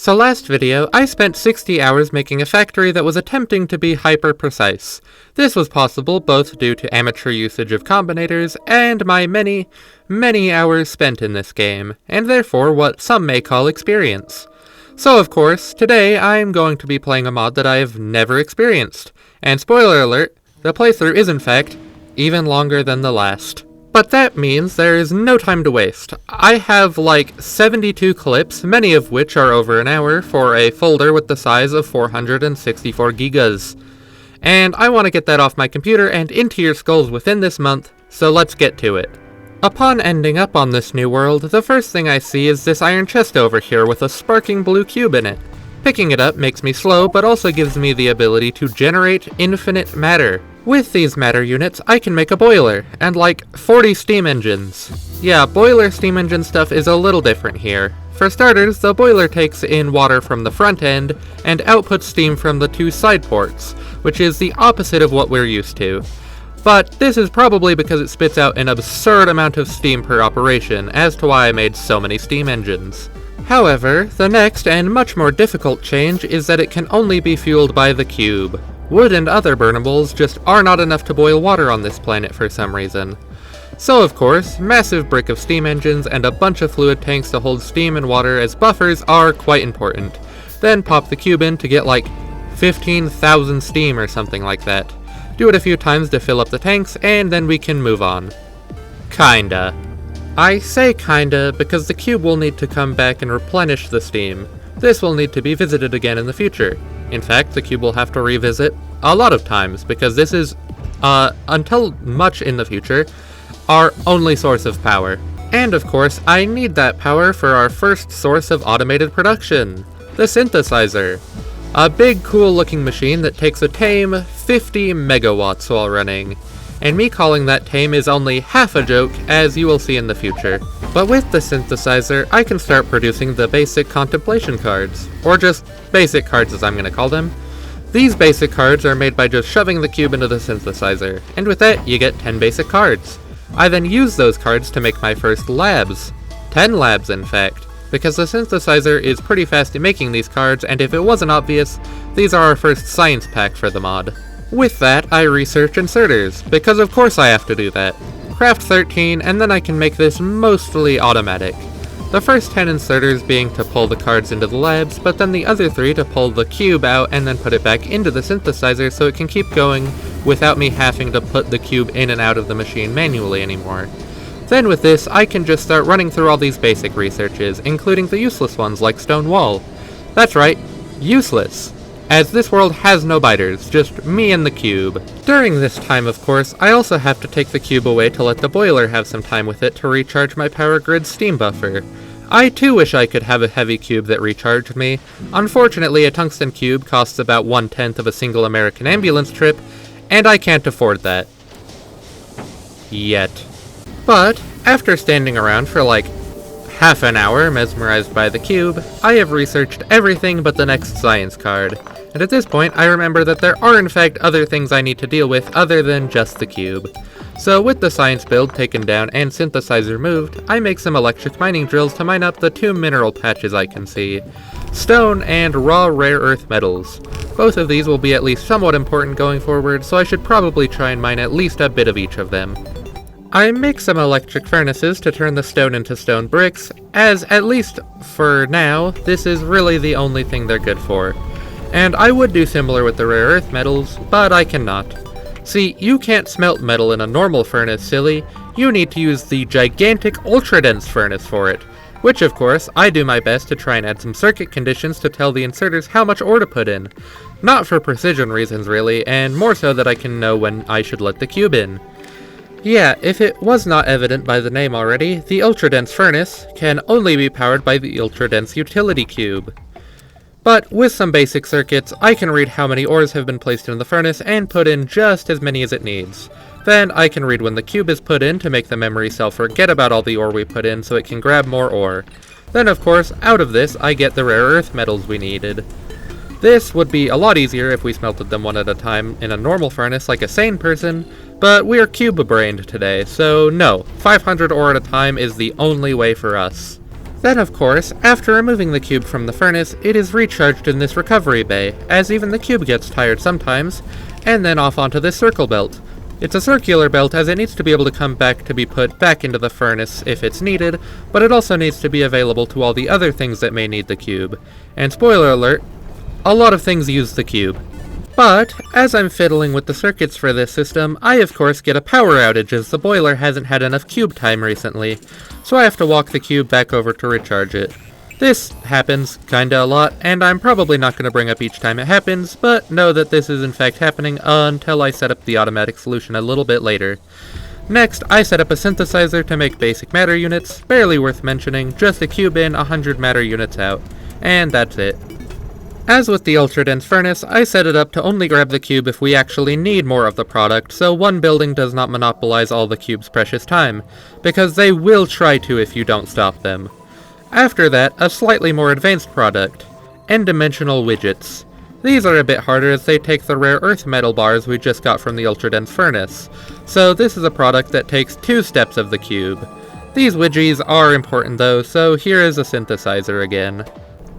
So last video, I spent 60 hours making a factory that was attempting to be hyper-precise. This was possible both due to amateur usage of combinators and my many hours spent in this game, and therefore what some may call experience. So of course, today I'm going to be playing a mod that I have never experienced, and spoiler alert, the playthrough is in fact even longer than the last. But that means there is no time to waste. I have like 72 clips, many of which are over an hour, for a folder with the size of 464 gigas. And I want to get that off my computer and into your skulls within this month, so let's get to it. Upon ending up on this new world, the first thing I see is this iron chest over here with a sparking blue cube in it. Picking it up makes me slow, but also gives me the ability to generate infinite matter. With these matter units, I can make a boiler, and like 40 steam engines. Yeah, boiler steam engine stuff is a little different here. For starters, the boiler takes in water from the front end, and outputs steam from the two side ports, which is the opposite of what we're used to. But this is probably because it spits out an absurd amount of steam per operation, as to why I made so many steam engines. However, the next and much more difficult change is that it can only be fueled by the cube. Wood and other burnables just are not enough to boil water on this planet for some reason. So of course, massive brick of steam engines and a bunch of fluid tanks to hold steam and water as buffers are quite important. Then pop the cube in to get like 15,000 steam or something like that. Do it a few times to fill up the tanks, and then we can move on. Kinda. I say kinda because the cube will need to come back and replenish the steam. This will need to be visited again in the future. In fact, the cube will have to revisit a lot of times, because this is, until much in the future, our only source of power. And of course, I need that power for our first source of automated production, the synthesizer. A big cool looking machine that takes a tame 50 megawatts while running. And me calling that tame is only half a joke, as you will see in the future. But with the synthesizer, I can start producing the basic contemplation cards, or just basic cards as I'm going to call them. These basic cards are made by just shoving the cube into the synthesizer, and with that you get 10 basic cards. I then use those cards to make my first labs. 10 labs in fact, because the synthesizer is pretty fast in making these cards, and if it wasn't obvious, these are our first science pack for the mod. With that, I research inserters, because of course I have to do that. Craft 13, and then I can make this mostly automatic. The first 10 inserters being to pull the cards into the labs, but then the other 3 to pull the cube out and then put it back into the synthesizer so it can keep going without me having to put the cube in and out of the machine manually anymore. Then with this, I can just start running through all these basic researches, including the useless ones like stone wall. That's right, useless. As this world has no biters, just me and the cube. During this time, of course, I also have to take the cube away to let the boiler have some time with it to recharge my power grid steam buffer. I too wish I could have a heavy cube that recharged me. Unfortunately, a tungsten cube costs about 1/10 of a single American ambulance trip, and I can't afford that. Yet. But, after standing around for like half an hour mesmerized by the cube, I have researched everything but the next science card. And at this point, I remember that there are in fact other things I need to deal with other than just the cube. So with the science build taken down and synthesizer moved, I make some electric mining drills to mine up the 2 mineral patches I can see. Stone and raw rare earth metals. Both of these will be at least somewhat important going forward, so I should probably try and mine at least a bit of each of them. I make some electric furnaces to turn the stone into stone bricks, as at least for now, this is really the only thing they're good for. And I would do similar with the rare earth metals, but I cannot. See, you can't smelt metal in a normal furnace, silly. You need to use the gigantic ultra-dense furnace for it. Which, of course, I do my best to try and add some circuit conditions to tell the inserters how much ore to put in. Not for precision reasons, really, and more so that I can know when I should let the cube in. Yeah, if it was not evident by the name already, the ultra-dense furnace can only be powered by the ultra-dense utility cube. But with some basic circuits, I can read how many ores have been placed in the furnace and put in just as many as it needs. Then I can read when the cube is put in to make the memory cell forget about all the ore we put in so it can grab more ore. Then of course, out of this, I get the rare earth metals we needed. This would be a lot easier if we smelted them one at a time in a normal furnace like a sane person, but we're cube-brained today, so no, 500 ore at a time is the only way for us. Then of course, after removing the cube from the furnace, it is recharged in this recovery bay, as even the cube gets tired sometimes, and then off onto this circle belt. It's a circular belt as it needs to be able to come back to be put back into the furnace if it's needed, but it also needs to be available to all the other things that may need the cube. And spoiler alert, a lot of things use the cube. But, as I'm fiddling with the circuits for this system, I of course get a power outage as the boiler hasn't had enough cube time recently, so I have to walk the cube back over to recharge it. This happens kinda a lot, and I'm probably not going to bring up each time it happens, but know that this is in fact happening until I set up the automatic solution a little bit later. Next, I set up a synthesizer to make basic matter units, barely worth mentioning, just a cube in, 100 matter units out. And that's it. As with the ultra-dense furnace, I set it up to only grab the cube if we actually need more of the product, so one building does not monopolize all the cube's precious time, because they will try to if you don't stop them. After that, a slightly more advanced product, n-dimensional widgets. These are a bit harder as they take the rare earth metal bars we just got from the ultra-dense furnace, so this is a product that takes 2 steps of the cube. These widgets are important though, so here is a synthesizer again.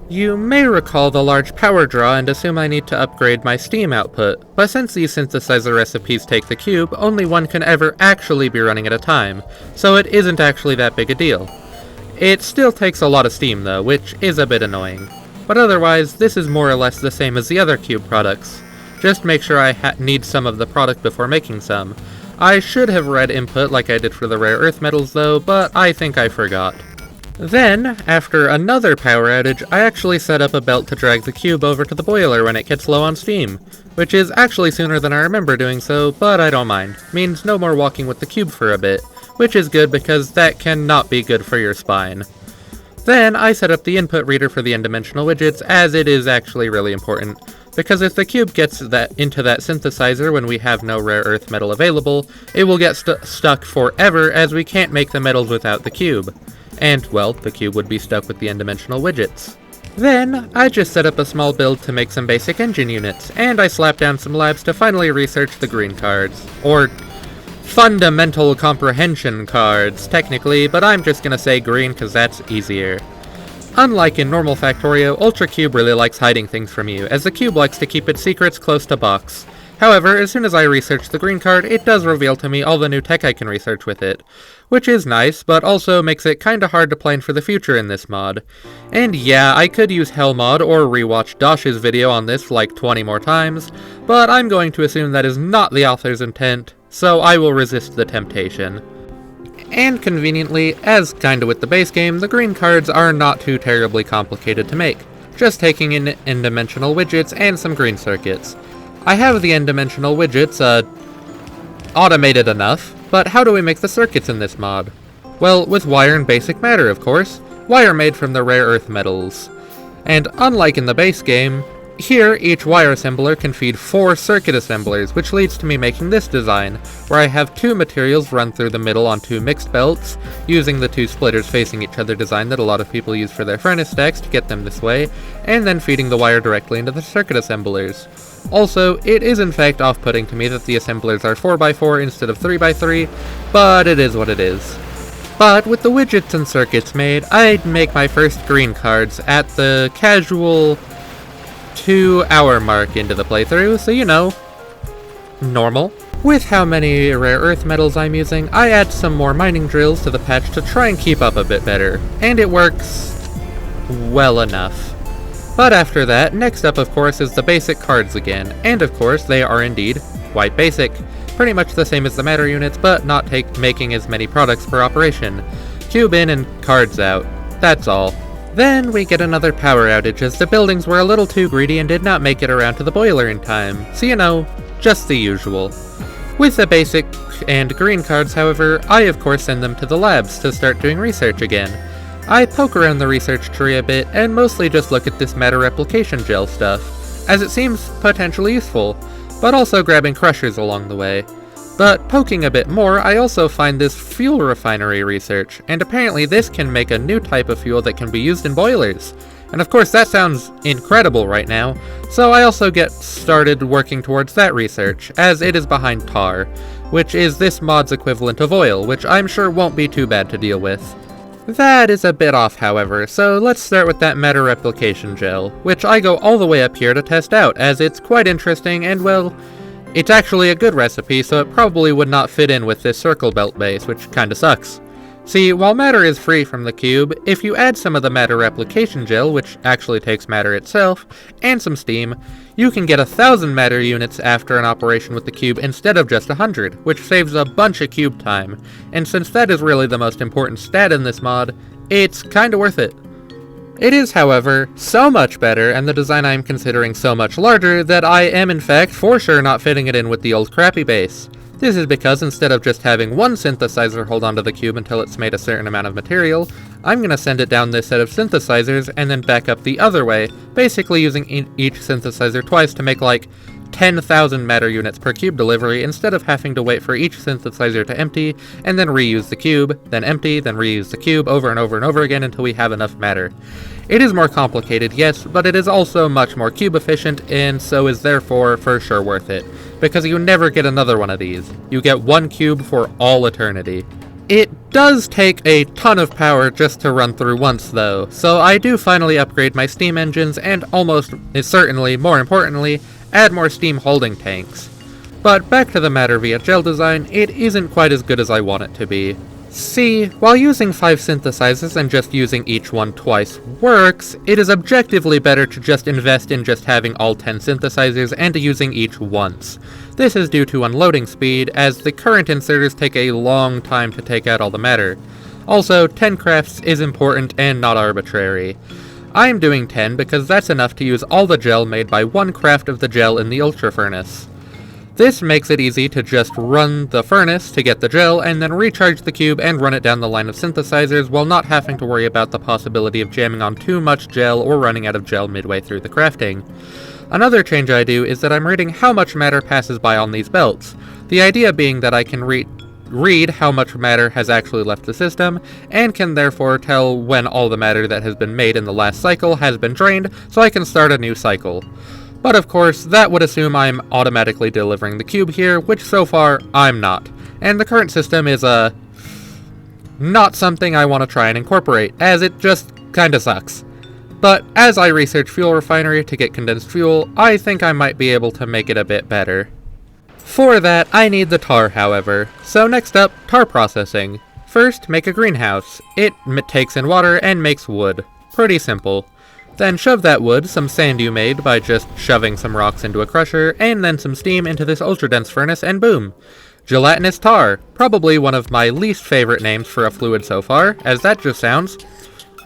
You may recall the large power draw and assume I need to upgrade my steam output, but since these synthesizer recipes take the cube, only one can ever actually be running at a time, so it isn't actually that big a deal. It still takes a lot of steam though, which is a bit annoying. But otherwise, this is more or less the same as the other cube products. Just make sure I need some of the product before making some. I should have read input like I did for the rare earth metals though, but I think I forgot. Then, after another power outage, I actually set up a belt to drag the cube over to the boiler when it gets low on steam, which is actually sooner than I remember doing so, but I don't mind. Means no more walking with the cube for a bit, which is good because that cannot be good for your spine. Then, I set up the input reader for the n-dimensional widgets, as it is actually really important, because if the cube gets into that synthesizer when we have no rare earth metal available, it will get stuck forever as we can't make the metals without the cube. And, well, the cube would be stuck with the n-dimensional widgets. Then, I just set up a small build to make some basic engine units, and I slapped down some labs to finally research the green cards. Or, fundamental comprehension cards, technically, but I'm just gonna say green because that's easier. Unlike in normal Factorio, UltraCube really likes hiding things from you, as the cube likes to keep its secrets close to box. However, as soon as I research the green card, it does reveal to me all the new tech I can research with it, which is nice, but also makes it kinda hard to plan for the future in this mod. And yeah, I could use Helmod or rewatch Dosh's video on this like 20 more times, but I'm going to assume that is not the author's intent, so I will resist the temptation. And conveniently, as kinda with the base game, the green cards are not too terribly complicated to make, just taking in n-dimensional widgets and some green circuits. I have the n-dimensional widgets, automated enough, but how do we make the circuits in this mod? Well, with wire and basic matter, of course. Wire made from the rare earth metals. And unlike in the base game, here each wire assembler can feed 4 circuit assemblers, which leads to me making this design, where I have 2 materials run through the middle on 2 mixed belts, using the 2 splitters facing each other design that a lot of people use for their furnace stacks to get them this way, and then feeding the wire directly into the circuit assemblers. Also, it is in fact off-putting to me that the assemblers are 4x4 instead of 3x3, but it is what it is. But with the widgets and circuits made, I'd make my first green cards at the casual 2-hour mark into the playthrough, so you know, normal. With how many rare earth metals I'm using, I add some more mining drills to the patch to try and keep up a bit better, and it works well enough. But after that, next up of course is the basic cards again, and of course they are indeed quite basic. Pretty much the same as the matter units, but not making as many products per operation. Cube in and cards out. That's all. Then we get another power outage as the buildings were a little too greedy and did not make it around to the boiler in time, so you know, just the usual. With the basic and green cards, however, I of course send them to the labs to start doing research again. I poke around the research tree a bit and mostly just look at this matter replication gel stuff, as it seems potentially useful, but also grabbing crushers along the way. But poking a bit more, I also find this fuel refinery research, and apparently this can make a new type of fuel that can be used in boilers. And of course that sounds incredible right now, so I also get started working towards that research, as it is behind tar, which is this mod's equivalent of oil, which I'm sure won't be too bad to deal with. That is a bit off, however, so let's start with that meta replication gel, which I go all the way up here to test out, as it's quite interesting and, well, it's actually a good recipe, so it probably would not fit in with this circle belt base, which kinda sucks. See, while matter is free from the cube, if you add some of the matter replication gel, which actually takes matter itself, and some steam, you can get 1,000 matter units after an operation with the cube instead of just 100, which saves a bunch of cube time, and since that is really the most important stat in this mod, it's kinda worth it. It is, however, so much better, and the design I am considering so much larger, that I am in fact for sure not fitting it in with the old crappy base. This is because instead of just having one synthesizer hold onto the cube until it's made a certain amount of material, I'm going to send it down this set of synthesizers and then back up the other way, basically using each synthesizer twice to make like 10,000 matter units per cube delivery instead of having to wait for each synthesizer to empty and then reuse the cube, then empty, then reuse the cube over and over and over again until we have enough matter. It is more complicated, yes, but it is also much more cube efficient and so is therefore for sure worth it, because you never get another one of these. You get one cube for all eternity. It does take a ton of power just to run through once though, so I do finally upgrade my steam engines and almost certainly, more importantly, add more steam holding tanks. But back to the matter via gel design, it isn't quite as good as I want it to be. See, while using 5 synthesizers and just using each one twice works, it is objectively better to just invest in just having all 10 synthesizers and using each once. This is due to unloading speed, as the current inserters take a long time to take out all the matter. Also, 10 crafts is important and not arbitrary. I am doing 10 because that's enough to use all the gel made by one craft of the gel in the Ultra Furnace. This makes it easy to just run the furnace to get the gel and then recharge the cube and run it down the line of synthesizers while not having to worry about the possibility of jamming on too much gel or running out of gel midway through the crafting. Another change I do is that I'm reading how much matter passes by on these belts, the idea being that I can read how much matter has actually left the system, and can therefore tell when all the matter that has been made in the last cycle has been drained, so I can start a new cycle. But of course, that would assume I'm automatically delivering the cube here, which so far, I'm not. And the current system is, not something I want to try and incorporate, as it just kinda sucks. But as I research fuel refinery to get condensed fuel, I think I might be able to make it a bit better. For that, I need the tar, however. So next up, tar processing. First, make a greenhouse. It takes in water and makes wood. Pretty simple. Then shove that wood, some sand you made by just shoving some rocks into a crusher, and then some steam into this ultra-dense furnace, and boom! Gelatinous tar. Probably one of my least favorite names for a fluid so far, as that just sounds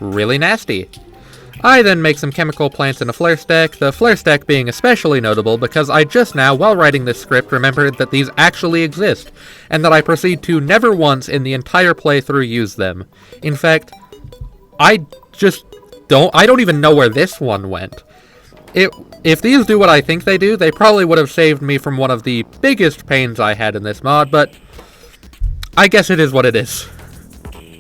really nasty. I then make some chemical plants in a flare stack, the flare stack being especially notable because I just now, while writing this script, remembered that these actually exist, and that I proceed to never once in the entire playthrough use them. In fact, I don't even know where this one went. If these do what I think they do, they probably would have saved me from one of the biggest pains I had in this mod, but I guess it is what it is.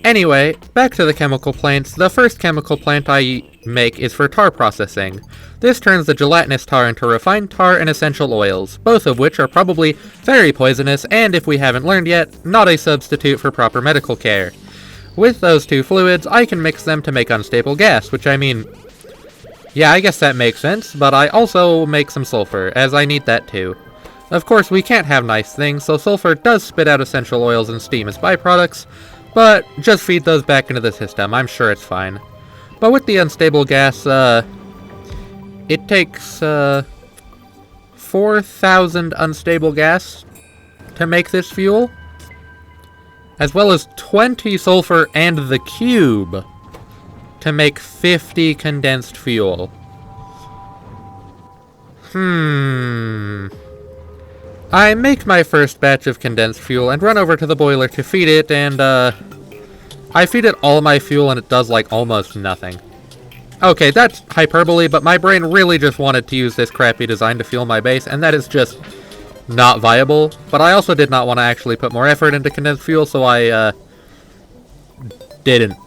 Anyway, back to the chemical plants. The first chemical plant I make is for tar processing. This turns the gelatinous tar into refined tar and essential oils, both of which are probably very poisonous and, if we haven't learned yet, not a substitute for proper medical care. With those two fluids, I can mix them to make unstable gas, which I mean, yeah, I guess that makes sense, but I also make some sulfur, as I need that too. Of course, we can't have nice things, so sulfur does spit out essential oils and steam as byproducts, but just feed those back into the system, I'm sure it's fine. But with the unstable gas, it takes, 4,000 unstable gas to make this fuel, as well as 20 sulfur and the cube to make 50 condensed fuel. I make my first batch of condensed fuel and run over to the boiler to feed it, and, I feed it all my fuel and it does, like, almost nothing. Okay, that's hyperbole, but my brain really just wanted to use this crappy design to fuel my base, and that is just not viable. But I also did not want to actually put more effort into condensed fuel, so I, didn't.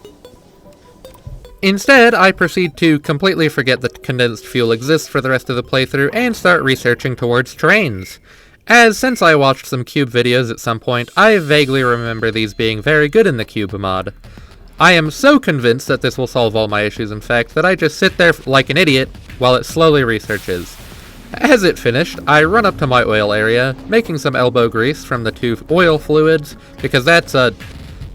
Instead, I proceed to completely forget that condensed fuel exists for the rest of the playthrough and start researching towards trains. As since I watched some cube videos at some point, I vaguely remember these being very good in the cube mod. I am so convinced that this will solve all my issues, in fact, that I just sit there like an idiot while it slowly researches. As it finished, I run up to my oil area, making some elbow grease from the 2 oil fluids, because that's a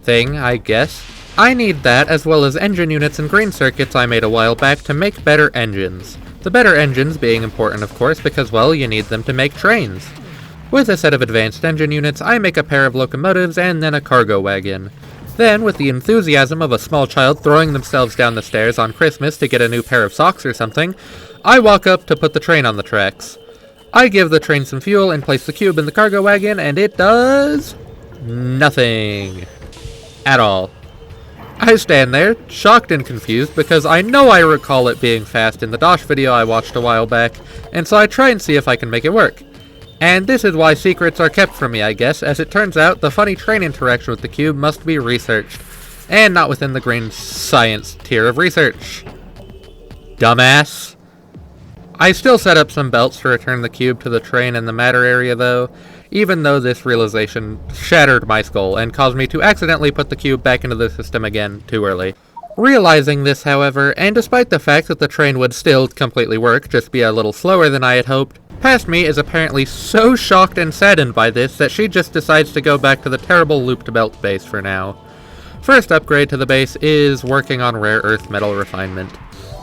thing, I guess. I need that, as well as engine units and green circuits I made a while back to make better engines. The better engines being important, of course, because, well, you need them to make trains. With a set of advanced engine units, I make a pair of locomotives and then a cargo wagon. Then, with the enthusiasm of a small child throwing themselves down the stairs on Christmas to get a new pair of socks or something, I walk up to put the train on the tracks. I give the train some fuel and place the cube in the cargo wagon, and it does nothing. At all. I stand there, shocked and confused, because I know I recall it being fast in the Dosh video I watched a while back, and so I try and see if I can make it work. And this is why secrets are kept from me, I guess, as it turns out the funny train interaction with the cube must be researched, and not within the green science tier of research. Dumbass. I still set up some belts to return the cube to the train in the matter area though, even though this realization shattered my skull and caused me to accidentally put the cube back into the system again too early. Realizing this, however, and despite the fact that the train would still completely work, just be a little slower than I had hoped, Past Me is apparently so shocked and saddened by this that she just decides to go back to the terrible looped belt base for now. First upgrade to the base is working on rare earth metal refinement.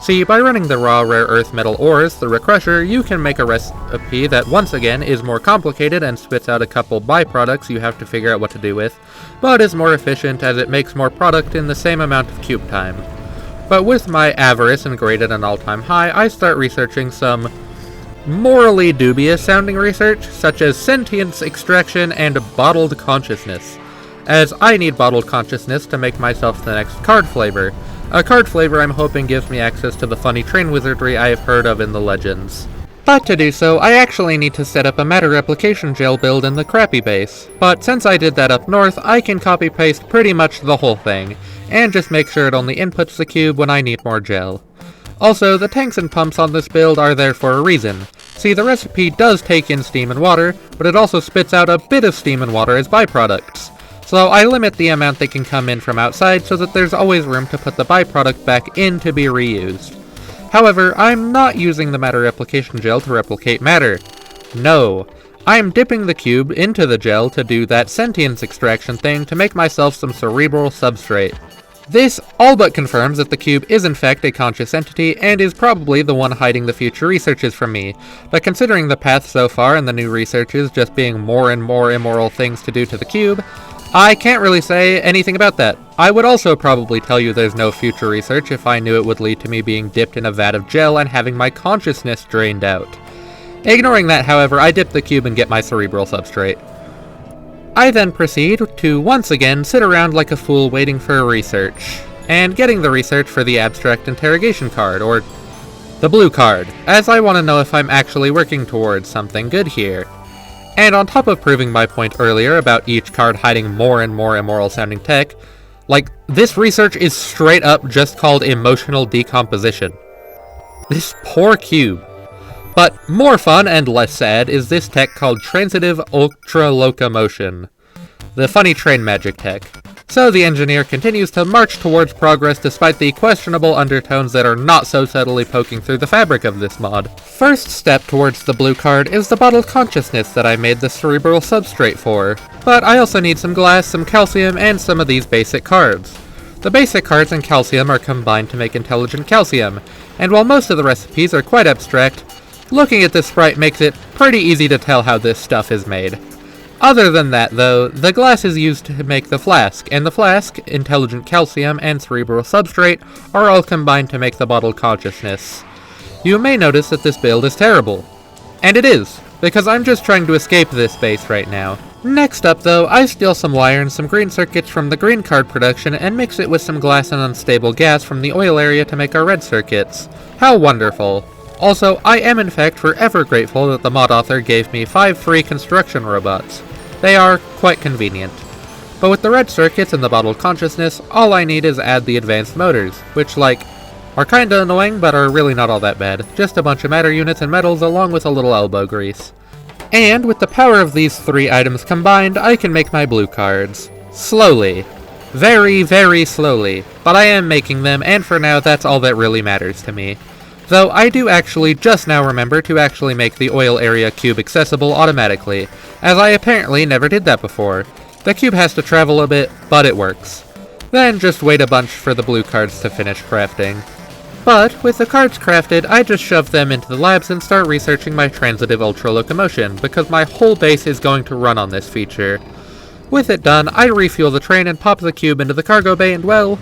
See, by running the raw rare earth metal ores through a crusher, you can make a recipe that once again is more complicated and spits out a couple byproducts you have to figure out what to do with, but is more efficient as it makes more product in the same amount of cube time. But with my avarice and grade at an all-time high, I start researching some morally dubious sounding research, such as sentience extraction and bottled consciousness, as I need bottled consciousness to make myself the next card flavor. A card flavor I'm hoping gives me access to the funny train wizardry I have heard of in the legends. But to do so, I actually need to set up a matter replication gel build in the crappy base. But since I did that up north, I can copy-paste pretty much the whole thing, and just make sure it only inputs the cube when I need more gel. Also, the tanks and pumps on this build are there for a reason. See, the recipe does take in steam and water, but it also spits out a bit of steam and water as byproducts. So I limit the amount that can come in from outside so that there's always room to put the byproduct back in to be reused. However, I'm not using the matter replication gel to replicate matter. No. I'm dipping the cube into the gel to do that sentience extraction thing to make myself some cerebral substrate. This all but confirms that the cube is in fact a conscious entity and is probably the one hiding the future researches from me, but considering the path so far and the new researches just being more and more immoral things to do to the cube, I can't really say anything about that. I would also probably tell you there's no future research if I knew it would lead to me being dipped in a vat of gel and having my consciousness drained out. Ignoring that, however, I dip the cube and get my cerebral substrate. I then proceed to once again sit around like a fool waiting for a research, and getting the research for the abstract interrogation card, or the blue card, as I want to know if I'm actually working towards something good here. And on top of proving my point earlier about each card hiding more and more immoral sounding tech, like, this research is straight up just called emotional decomposition. This poor cube. But more fun and less sad is this tech called Transitive Ultra Locomotion, the funny train magic tech. So the engineer continues to march towards progress despite the questionable undertones that are not so subtly poking through the fabric of this mod. First step towards the blue card is the bottled consciousness that I made the cerebral substrate for, but I also need some glass, some calcium, and some of these basic cards. The basic cards and calcium are combined to make intelligent calcium, and while most of the recipes are quite abstract, looking at this sprite makes it pretty easy to tell how this stuff is made. Other than that, though, the glass is used to make the flask, and the flask, intelligent calcium, and cerebral substrate are all combined to make the bottled consciousness. You may notice that this build is terrible. And it is, because I'm just trying to escape this base right now. Next up, though, I steal some wire and some green circuits from the green card production and mix it with some glass and unstable gas from the oil area to make our red circuits. How wonderful. Also, I am in fact forever grateful that the mod author gave me 5 free construction robots. They are quite convenient. But with the red circuits and the bottled consciousness, all I need is add the advanced motors, which, like, are kinda annoying but are really not all that bad. Just a bunch of matter units and metals along with a little elbow grease. And with the power of these 3 items combined, I can make my blue cards. Slowly. Very, very slowly, but I am making them, and for now that's all that really matters to me. Though I do actually just now remember to actually make the oil area cube accessible automatically, as I apparently never did that before. The cube has to travel a bit, but it works. Then just wait a bunch for the blue cards to finish crafting. But with the cards crafted, I just shove them into the labs and start researching my transitive ultra locomotion, because my whole base is going to run on this feature. With it done, I refuel the train and pop the cube into the cargo bay, and well,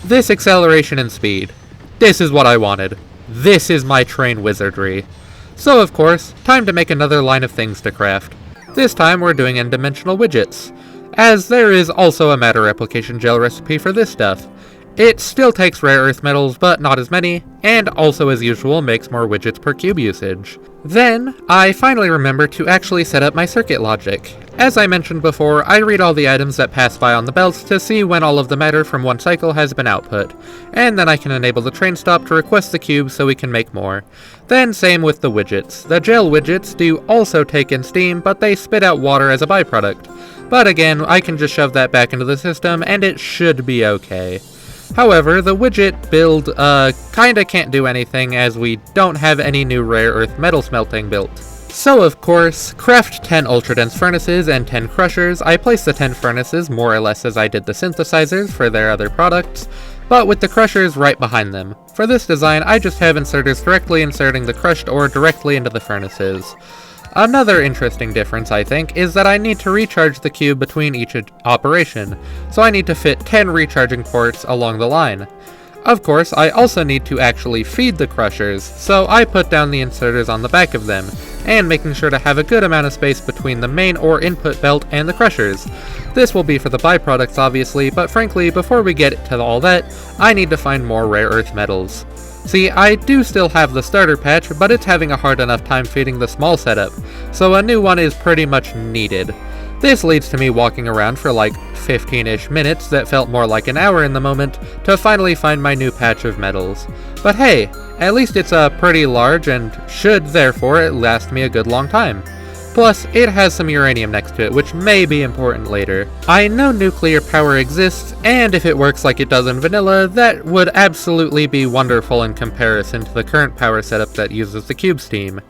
this acceleration and speed. This is what I wanted. This is my train wizardry. So of course, time to make another line of things to craft. This time we're doing n-dimensional widgets, as there is also a matter replication gel recipe for this stuff. It still takes rare earth metals, but not as many, and also as usual makes more widgets per cube usage. Then, I finally remember to actually set up my circuit logic. As I mentioned before, I read all the items that pass by on the belts to see when all of the matter from one cycle has been output, and then I can enable the train stop to request the cube so we can make more. Then same with the widgets. The gel widgets do also take in steam, but they spit out water as a byproduct. But again, I can just shove that back into the system and it should be okay. However, the widget build kinda can't do anything as we don't have any new rare earth metal smelting built. So of course, craft 10 ultra dense furnaces and 10 crushers. I place the 10 furnaces more or less as I did the synthesizers for their other products, but with the crushers right behind them. For this design, I just have inserters directly inserting the crushed ore directly into the furnaces. Another interesting difference, I think, is that I need to recharge the cube between each operation, so I need to fit 10 recharging ports along the line. Of course, I also need to actually feed the crushers, so I put down the inserters on the back of them, and making sure to have a good amount of space between the main ore input belt and the crushers. This will be for the byproducts obviously, but frankly, before we get to all that, I need to find more rare earth metals. See, I do still have the starter patch, but it's having a hard enough time feeding the small setup, so a new one is pretty much needed. This leads to me walking around for like 15-ish minutes that felt more like an hour in the moment to finally find my new patch of metals. But hey, at least it's pretty large and should therefore last me a good long time. Plus, it has some uranium next to it, which may be important later. I know nuclear power exists, and if it works like it does in vanilla, that would absolutely be wonderful in comparison to the current power setup that uses the cube steam.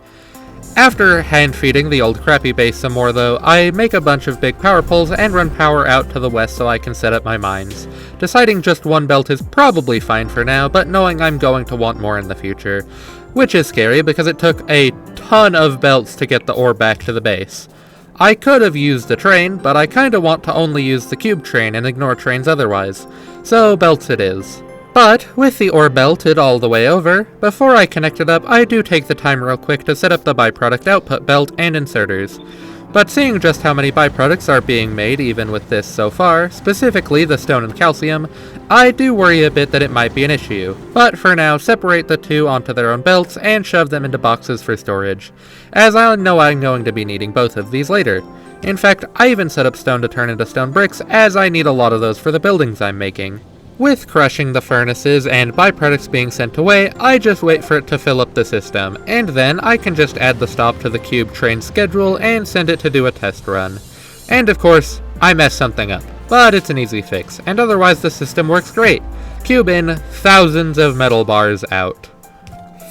After hand-feeding the old crappy base some more though, I make a bunch of big power poles and run power out to the west so I can set up my mines. Deciding just one belt is probably fine for now, but knowing I'm going to want more in the future. Which is scary because it took a ton of belts to get the ore back to the base. I could have used the train, but I kinda want to only use the cube train and ignore trains otherwise. So belts it is. But, with the ore belted all the way over, before I connect it up, I do take the time real quick to set up the byproduct output belt and inserters. But seeing just how many byproducts are being made even with this so far, specifically the stone and calcium, I do worry a bit that it might be an issue. But for now, separate the two onto their own belts and shove them into boxes for storage, as I know I'm going to be needing both of these later. In fact, I even set up stone to turn into stone bricks, as I need a lot of those for the buildings I'm making. With crushing the furnaces and byproducts being sent away, I just wait for it to fill up the system, and then I can just add the stop to the cube train schedule and send it to do a test run. And of course, I messed something up, but it's an easy fix, and otherwise the system works great. Cube in, thousands of metal bars out.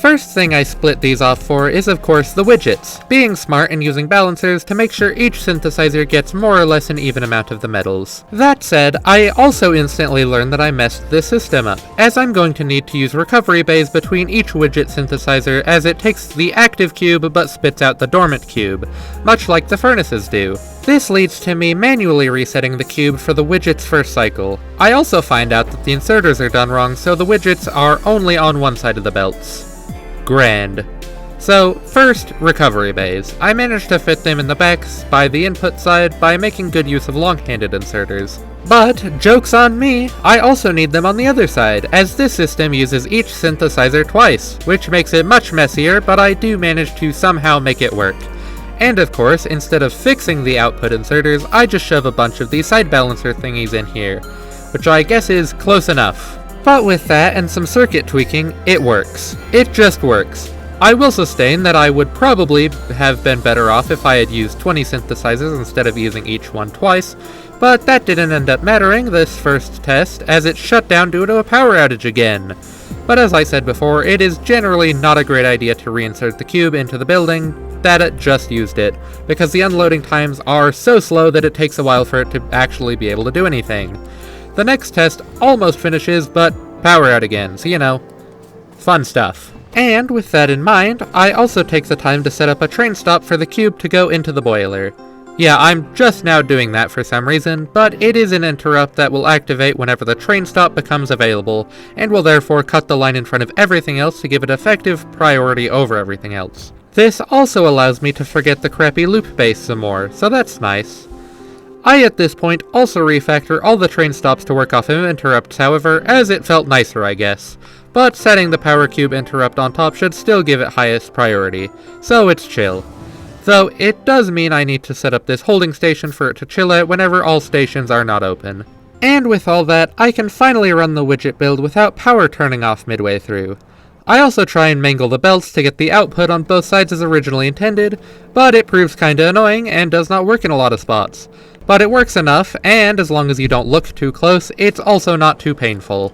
First thing I split these off for is of course the widgets, being smart and using balancers to make sure each synthesizer gets more or less an even amount of the metals. That said, I also instantly learned that I messed this system up, as I'm going to need to use recovery bays between each widget synthesizer as it takes the active cube but spits out the dormant cube, much like the furnaces do. This leads to me manually resetting the cube for the widget's first cycle. I also find out that the inserters are done wrong, so the widgets are only on one side of the belts. Grand. So, first, recovery bays. I managed to fit them in the backs by the input side by making good use of long-handed inserters. But, joke's on me, I also need them on the other side, as this system uses each synthesizer twice, which makes it much messier, but I do manage to somehow make it work. And of course, instead of fixing the output inserters, I just shove a bunch of these side balancer thingies in here, which I guess is close enough. But with that and some circuit tweaking, it works. It just works. I will sustain that I would probably have been better off if I had used 20 synthesizers instead of using each one twice, But that didn't end up mattering this first test, as it shut down due to a power outage again. But as I said before, it is generally not a great idea to reinsert the cube into the building that just used it, because the unloading times are so slow that it takes a while for it to actually be able to do anything. The next test almost finishes, but power out again, so you know, fun stuff. And with that in mind, I also take the time to set up a train stop for the cube to go into the boiler. Yeah, I'm just now doing that for some reason, but it is an interrupt that will activate whenever the train stop becomes available, and will therefore cut the line in front of everything else to give it effective priority over everything else. This also allows me to forget the crappy loop base some more, so that's nice. I at this point also refactor all the train stops to work off of interrupts, however, as it felt nicer, I guess. But setting the power cube interrupt on top should still give it highest priority, so it's chill. Though it does mean I need to set up this holding station for it to chill at whenever all stations are not open. And with all that, I can finally run the widget build without power turning off midway through. I also try and mangle the belts to get the output on both sides as originally intended, but it proves kinda annoying and does not work in a lot of spots. But it works enough, and as long as you don't look too close, it's also not too painful.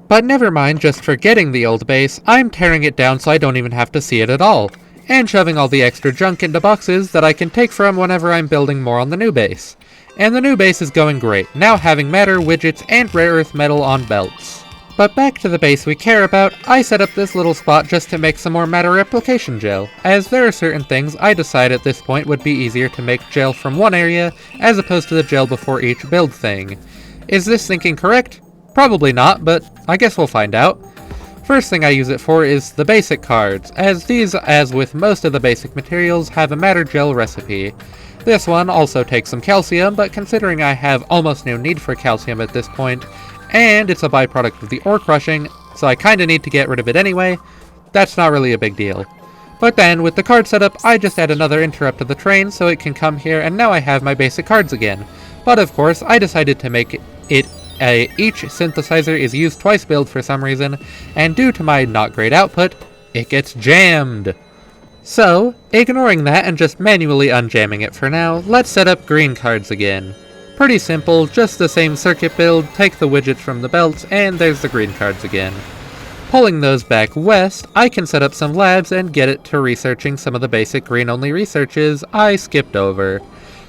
But never mind just forgetting the old base, I'm tearing it down so I don't even have to see it at all, and shoving all the extra junk into boxes that I can take from whenever I'm building more on the new base. And the new base is going great, now having matter, widgets, and rare earth metal on belts. But back to the base we care about, I set up this little spot just to make some more matter replication gel, as there are certain things I decide at this point would be easier to make gel from one area, as opposed to the gel before each build thing. Is this thinking correct? Probably not, but I guess we'll find out. First thing I use it for is the basic cards, as these, as with most of the basic materials, have a matter gel recipe. This one also takes some calcium, but considering I have almost no need for calcium at this point, and it's a byproduct of the ore crushing, so I kinda need to get rid of it anyway, that's not really a big deal. But then, with the card setup, I just add another interrupt to the train so it can come here, and now I have my basic cards again. But of course, I decided to make it each synthesizer is used twice build for some reason, and due to my not great output, it gets jammed. So, ignoring that and just manually unjamming it for now, let's set up green cards again. Pretty simple, just the same circuit build, take the widgets from the belts, and there's the green cards again. Pulling those back west, I can set up some labs and get it to researching some of the basic green-only researches I skipped over.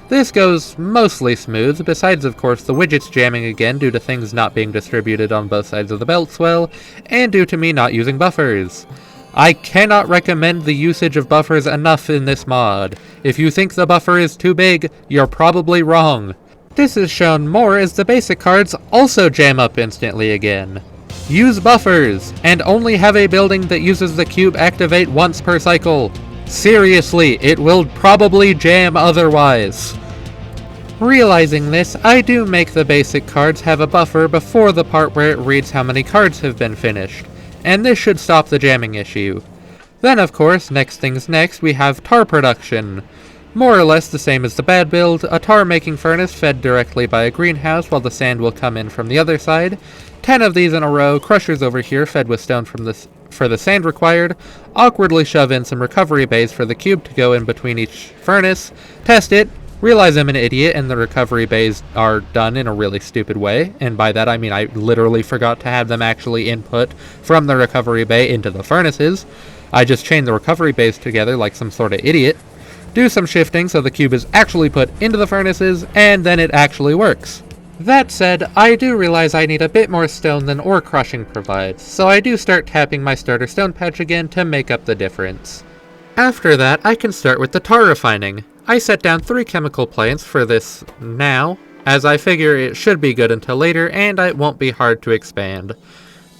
This goes mostly smooth, besides of course the widgets jamming again due to things not being distributed on both sides of the belts well, and due to me not using buffers. I cannot recommend the usage of buffers enough in this mod. If you think the buffer is too big, you're probably wrong. This is shown more as the basic cards also jam up instantly again. Use buffers, and only have a building that uses the cube activate once per cycle. Seriously, it will probably jam otherwise. Realizing this, I do make the basic cards have a buffer before the part where it reads how many cards have been finished, and this should stop the jamming issue. Then of course, next things next, we have tar production. More or less the same as the bad build, a tar making furnace fed directly by a greenhouse while the sand will come in from the other side. 10 of these in a row, crushers over here fed with stone for the sand required, awkwardly shove in some recovery bays for the cube to go in between each furnace, test it, realize I'm an idiot and the recovery bays are done in a really stupid way, and by that I mean I literally forgot to have them actually input from the recovery bay into the furnaces. I just chained the recovery bays together like some sort of idiot. Do some shifting so the cube is actually put into the furnaces, and then it actually works. That said, I do realize I need a bit more stone than ore crushing provides, so I do start tapping my starter stone patch again to make up the difference. After that, I can start with the tar refining. I set down 3 chemical plants for this now, as I figure it should be good until later and it won't be hard to expand.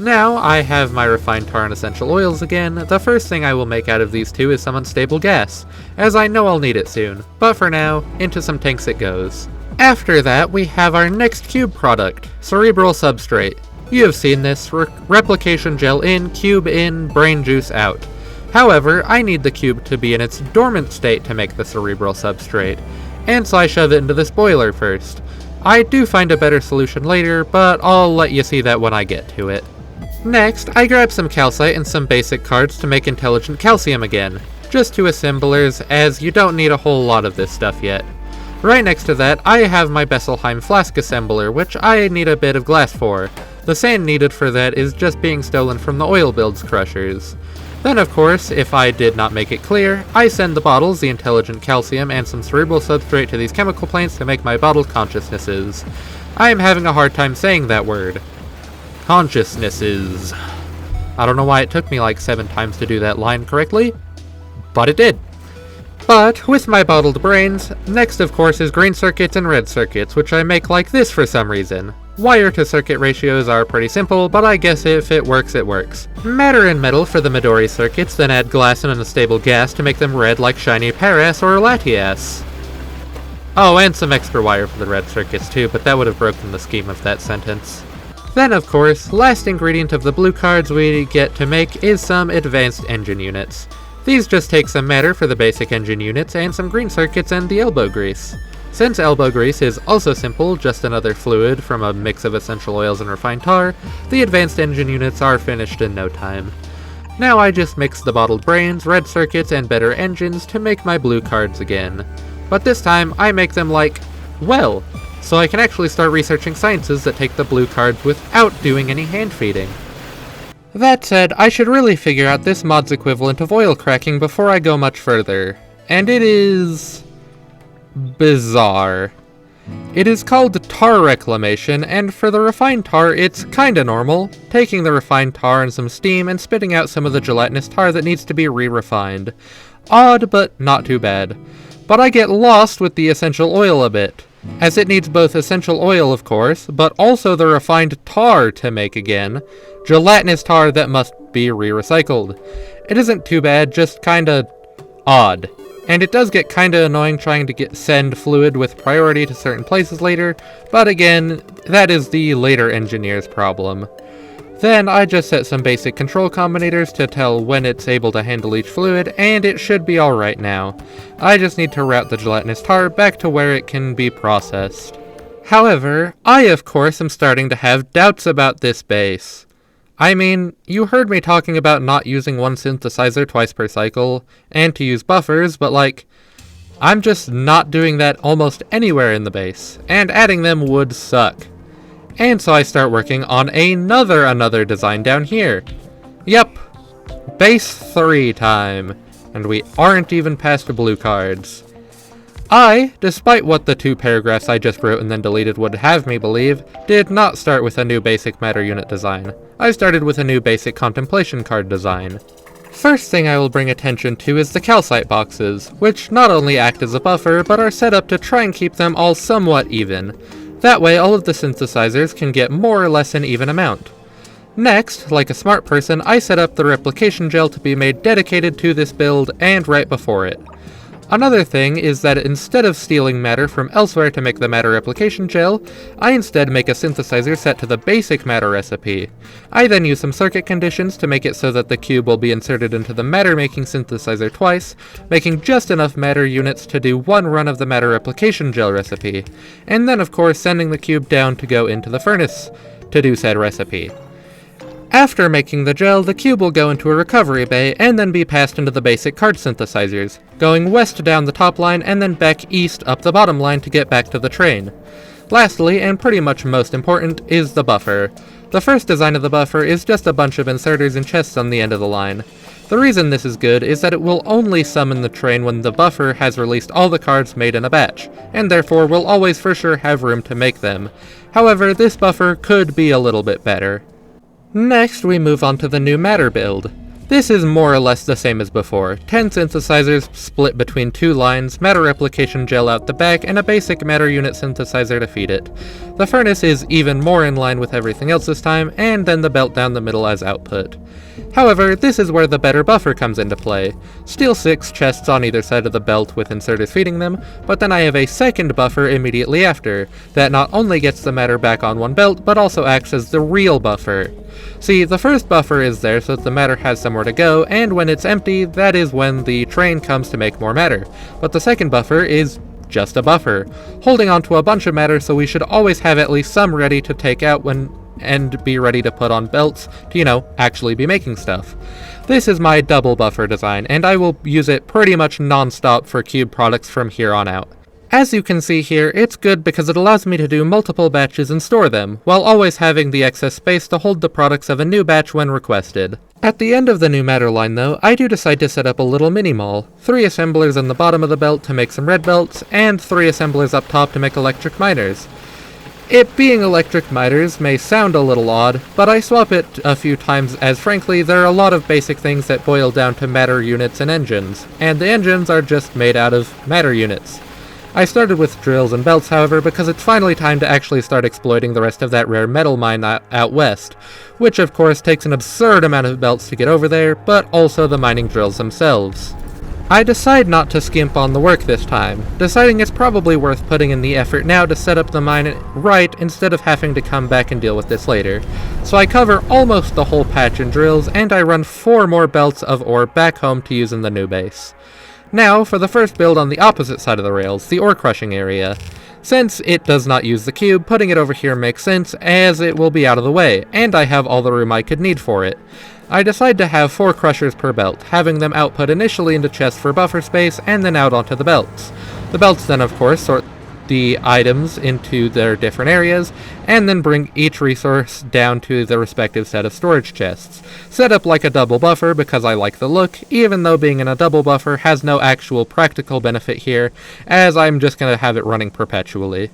Now I have my refined tar and essential oils again. The first thing I will make out of these two is some unstable gas, as I know I'll need it soon, but for now, into some tanks it goes. After that, we have our next cube product, cerebral substrate. You have seen this, replication gel in, cube in, brain juice out. However, I need the cube to be in its dormant state to make the cerebral substrate, and so I shove it into this boiler first. I do find a better solution later, but I'll let you see that when I get to it. Next, I grab some calcite and some basic cards to make intelligent calcium again. Just 2 assemblers, as you don't need a whole lot of this stuff yet. Right next to that, I have my Besselheim flask assembler, which I need a bit of glass for. The sand needed for that is just being stolen from the oil builds crushers. Then of course, if I did not make it clear, I send the bottles, the intelligent calcium, and some cerebral substrate to these chemical plants to make my bottled consciousnesses. I am having a hard time saying that word. Consciousnesses. I don't know why it took me like 7 times to do that line correctly, but it did. But with my bottled brains, next of course is green circuits and red circuits, which I make like this for some reason. Wire to circuit ratios are pretty simple, but I guess if it works, it works. Matter and metal for the Midori circuits, then add glass and unstable gas to make them red like shiny Paras or Latias. Oh, and some extra wire for the red circuits too, but that would have broken the scheme of that sentence. Then of course, last ingredient of the blue cards we get to make is some advanced engine units. These just take some matter for the basic engine units and some green circuits and the elbow grease. Since elbow grease is also simple, just another fluid from a mix of essential oils and refined tar, the advanced engine units are finished in no time. Now I just mix the bottled brains, red circuits, and better engines to make my blue cards again. But this time I make them like, well, so I can actually start researching sciences that take the blue cards without doing any hand feeding. That said, I should really figure out this mod's equivalent of oil cracking before I go much further. And it is bizarre. It is called tar reclamation, and for the refined tar, it's kinda normal, taking the refined tar and some steam and spitting out some of the gelatinous tar that needs to be re-refined. Odd, but not too bad. But I get lost with the essential oil a bit, as it needs both essential oil, of course, but also the refined tar to make again, gelatinous tar that must be re-recycled. It isn't too bad, just kinda odd. And it does get kinda annoying trying to send fluid with priority to certain places later, but again, that is the later engineer's problem. Then I just set some basic control combinators to tell when it's able to handle each fluid, and it should be alright now. I just need to route the gelatinous tar back to where it can be processed. However, I of course am starting to have doubts about this base. I mean, you heard me talking about not using one synthesizer twice per cycle, and to use buffers, but like, I'm just not doing that almost anywhere in the base, and adding them would suck. And so I start working on another design down here. Yep, base 3 time, and we aren't even past blue cards. I, despite what the 2 paragraphs I just wrote and then deleted would have me believe, did not start with a new basic matter unit design. I started with a new basic contemplation card design. First thing I will bring attention to is the calcite boxes, which not only act as a buffer, but are set up to try and keep them all somewhat even. That way all of the synthesizers can get more or less an even amount. Next, like a smart person, I set up the replication gel to be made dedicated to this build and right before it. Another thing is that instead of stealing matter from elsewhere to make the matter replication gel, I instead make a synthesizer set to the basic matter recipe. I then use some circuit conditions to make it so that the cube will be inserted into the matter making synthesizer twice, making just enough matter units to do one run of the matter replication gel recipe, and then of course sending the cube down to go into the furnace to do said recipe. After making the gel, the cube will go into a recovery bay and then be passed into the basic card synthesizers, going west down the top line and then back east up the bottom line to get back to the train. Lastly, and pretty much most important, is the buffer. The first design of the buffer is just a bunch of inserters and chests on the end of the line. The reason this is good is that it will only summon the train when the buffer has released all the cards made in a batch, and therefore will always for sure have room to make them. However, this buffer could be a little bit better. Next, we move on to the new matter build. This is more or less the same as before, 10 synthesizers split between 2 lines, matter replication gel out the back, and a basic matter unit synthesizer to feed it. The furnace is even more in line with everything else this time, and then the belt down the middle as output. However, this is where the better buffer comes into play. Still 6 chests on either side of the belt with inserters feeding them, but then I have a second buffer immediately after, that not only gets the matter back on one belt, but also acts as the real buffer. See, the first buffer is there so that the matter has somewhere to go, and when it's empty, that is when the train comes to make more matter. But the second buffer is just a buffer, holding onto a bunch of matter, so we should always have at least some ready to take out and be ready to put on belts to, actually be making stuff. This is my double buffer design, and I will use it pretty much non-stop for cube products from here on out. As you can see here, it's good because it allows me to do multiple batches and store them, while always having the excess space to hold the products of a new batch when requested. At the end of the new matter line though, I do decide to set up a little mini-mall. 3 assemblers on the bottom of the belt to make some red belts, and 3 assemblers up top to make electric miners. It being electric miters may sound a little odd, but I swap it a few times as frankly there are a lot of basic things that boil down to matter units and engines, and the engines are just made out of matter units. I started with drills and belts, however, because it's finally time to actually start exploiting the rest of that rare metal mine out west, which of course takes an absurd amount of belts to get over there, but also the mining drills themselves. I decide not to skimp on the work this time, deciding it's probably worth putting in the effort now to set up the mine right instead of having to come back and deal with this later. So I cover almost the whole patch in drills, and I run 4 more belts of ore back home to use in the new base. Now, for the first build on the opposite side of the rails, the ore crushing area. Since it does not use the cube, putting it over here makes sense, as it will be out of the way, and I have all the room I could need for it. I decide to have 4 crushers per belt, having them output initially into chests for buffer space, and then out onto the belts. The belts then, of course, sort the items into their different areas, and then bring each resource down to the respective set of storage chests. Set up like a double buffer because I like the look, even though being in a double buffer has no actual practical benefit here, as I'm just going to have it running perpetually.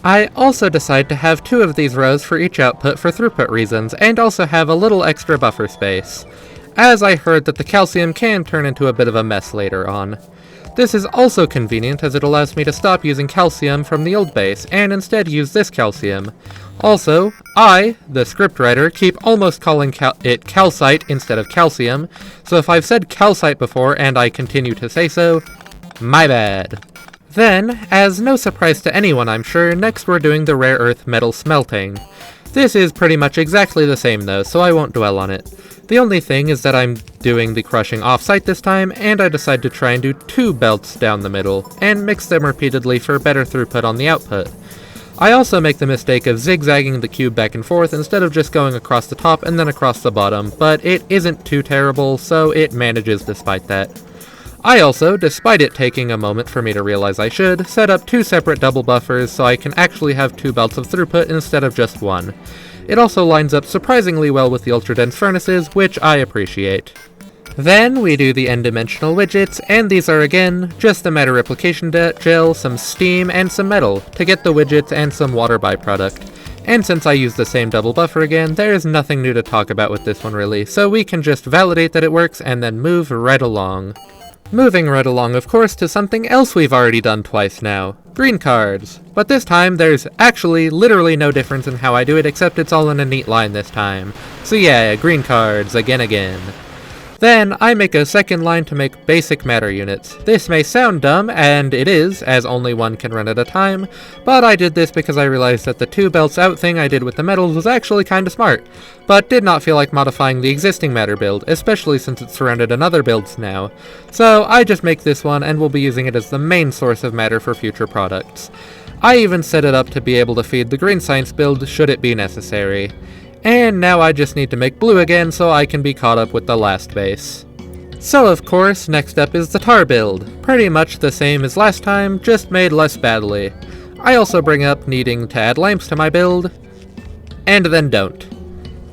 I also decide to have 2 of these rows for each output for throughput reasons, and also have a little extra buffer space, as I heard that the calcium can turn into a bit of a mess later on. This is also convenient as it allows me to stop using calcium from the old base, and instead use this calcium. Also, I, the scriptwriter, keep almost calling it calcite instead of calcium, so if I've said calcite before and I continue to say so, my bad. Then, as no surprise to anyone I'm sure, next we're doing the rare earth metal smelting. This is pretty much exactly the same though, so I won't dwell on it. The only thing is that I'm doing the crushing off-site this time, and I decide to try and do 2 belts down the middle, and mix them repeatedly for better throughput on the output. I also make the mistake of zigzagging the cube back and forth instead of just going across the top and then across the bottom, but it isn't too terrible, so it manages despite that. I also, despite it taking a moment for me to realize I should, set up 2 separate double buffers so I can actually have 2 belts of throughput instead of just 1. It also lines up surprisingly well with the ultra-dense furnaces, which I appreciate. Then we do the n-dimensional widgets, and these are again, just the matter replication gel, some steam, and some metal, to get the widgets and some water byproduct. And since I use the same double buffer again, there is nothing new to talk about with this one really, so we can just validate that it works and then move right along. Moving right along, of course, to something else we've already done twice now. Green cards. But this time, there's actually literally no difference in how I do it, except it's all in a neat line this time. So yeah, green cards, again. Then, I make a second line to make basic matter units. This may sound dumb, and it is, as only one can run at a time, but I did this because I realized that the 2 belts out thing I did with the metals was actually kinda smart, but did not feel like modifying the existing matter build, especially since it's surrounded in other builds now. So I just make this one, and will be using it as the main source of matter for future products. I even set it up to be able to feed the green science build should it be necessary. And now I just need to make blue again so I can be caught up with the last base. So of course, next up is the tar build. Pretty much the same as last time, just made less badly. I also bring up needing to add lamps to my build, and then don't.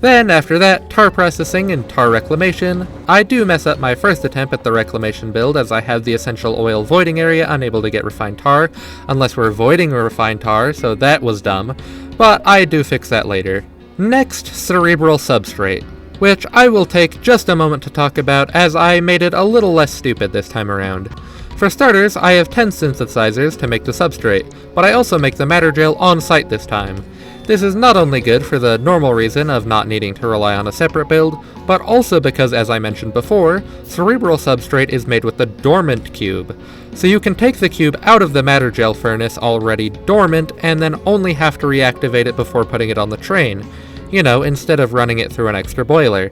Then after that, tar processing and tar reclamation. I do mess up my first attempt at the reclamation build as I have the essential oil voiding area unable to get refined tar, unless we're voiding a refined tar, so that was dumb, but I do fix that later. Next, cerebral substrate, which I will take just a moment to talk about as I made it a little less stupid this time around. For starters, I have 10 synthesizers to make the substrate, but I also make the matter gel on site this time. This is not only good for the normal reason of not needing to rely on a separate build, but also because, as I mentioned before, cerebral substrate is made with the dormant cube. So you can take the cube out of the matter gel furnace already dormant and then only have to reactivate it before putting it on the train. You know, instead of running it through an extra boiler.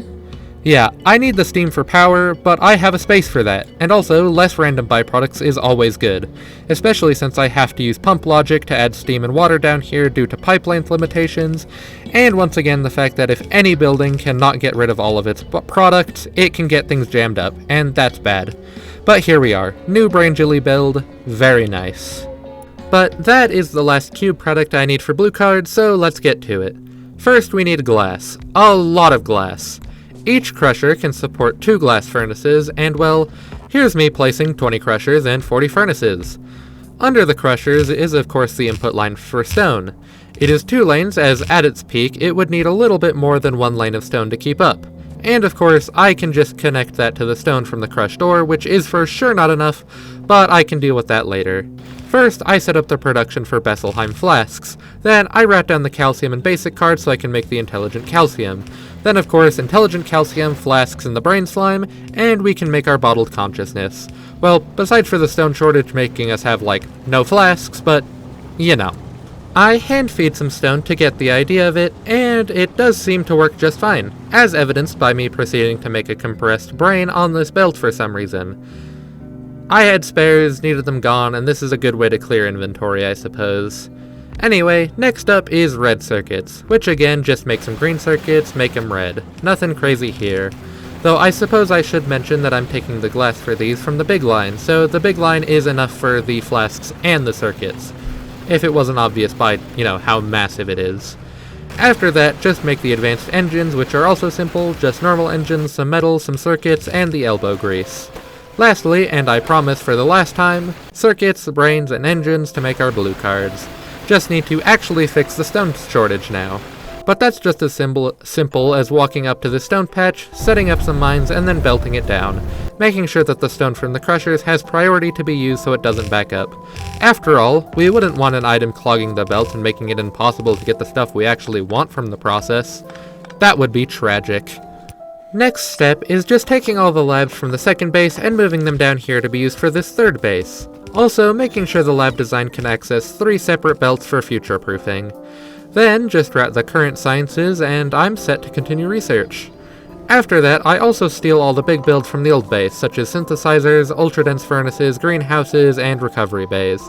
Yeah, I need the steam for power, but I have a space for that, and also less random byproducts is always good, especially since I have to use pump logic to add steam and water down here due to pipe length limitations, and once again the fact that if any building cannot get rid of all of its products, it can get things jammed up, and that's bad. But here we are, new brain jelly build, very nice. But that is the last cube product I need for blue cards, so let's get to it. First we need glass. A lot of glass. Each crusher can support 2 glass furnaces, and well, here's me placing 20 crushers and 40 furnaces. Under the crushers is of course the input line for stone. It is 2 lanes, as at its peak it would need a little bit more than 1 lane of stone to keep up. And of course I can just connect that to the stone from the crushed ore, which is for sure not enough, but I can deal with that later. First, I set up the production for Besselheim flasks. Then, I write down the calcium and basic cards so I can make the intelligent calcium. Then, of course, intelligent calcium, flasks, and the brain slime, and we can make our bottled consciousness. Well, besides for the stone shortage making us have, like, no flasks, but, you know. I hand feed some stone to get the idea of it, and it does seem to work just fine, as evidenced by me proceeding to make a compressed brain on this belt for some reason. I had spares, needed them gone, and this is a good way to clear inventory, I suppose. Anyway, next up is red circuits, which again just make some green circuits, make them red. Nothing crazy here. Though I suppose I should mention that I'm taking the glass for these from the big line, so the big line is enough for the flasks and the circuits. If it wasn't obvious by, how massive it is. After that, just make the advanced engines, which are also simple, just normal engines, some metal, some circuits, and the elbow grease. Lastly, and I promise for the last time, circuits, brains, and engines to make our blue cards. Just need to actually fix the stone shortage now. But that's just as simple as walking up to the stone patch, setting up some mines, and then belting it down, making sure that the stone from the crushers has priority to be used so it doesn't back up. After all, we wouldn't want an item clogging the belt and making it impossible to get the stuff we actually want from the process. That would be tragic. Next step is just taking all the labs from the second base and moving them down here to be used for this third base. Also, making sure the lab design can access 3 separate belts for future proofing. Then, just route the current sciences, and I'm set to continue research. After that, I also steal all the big builds from the old base, such as synthesizers, ultra-dense furnaces, greenhouses, and recovery bays.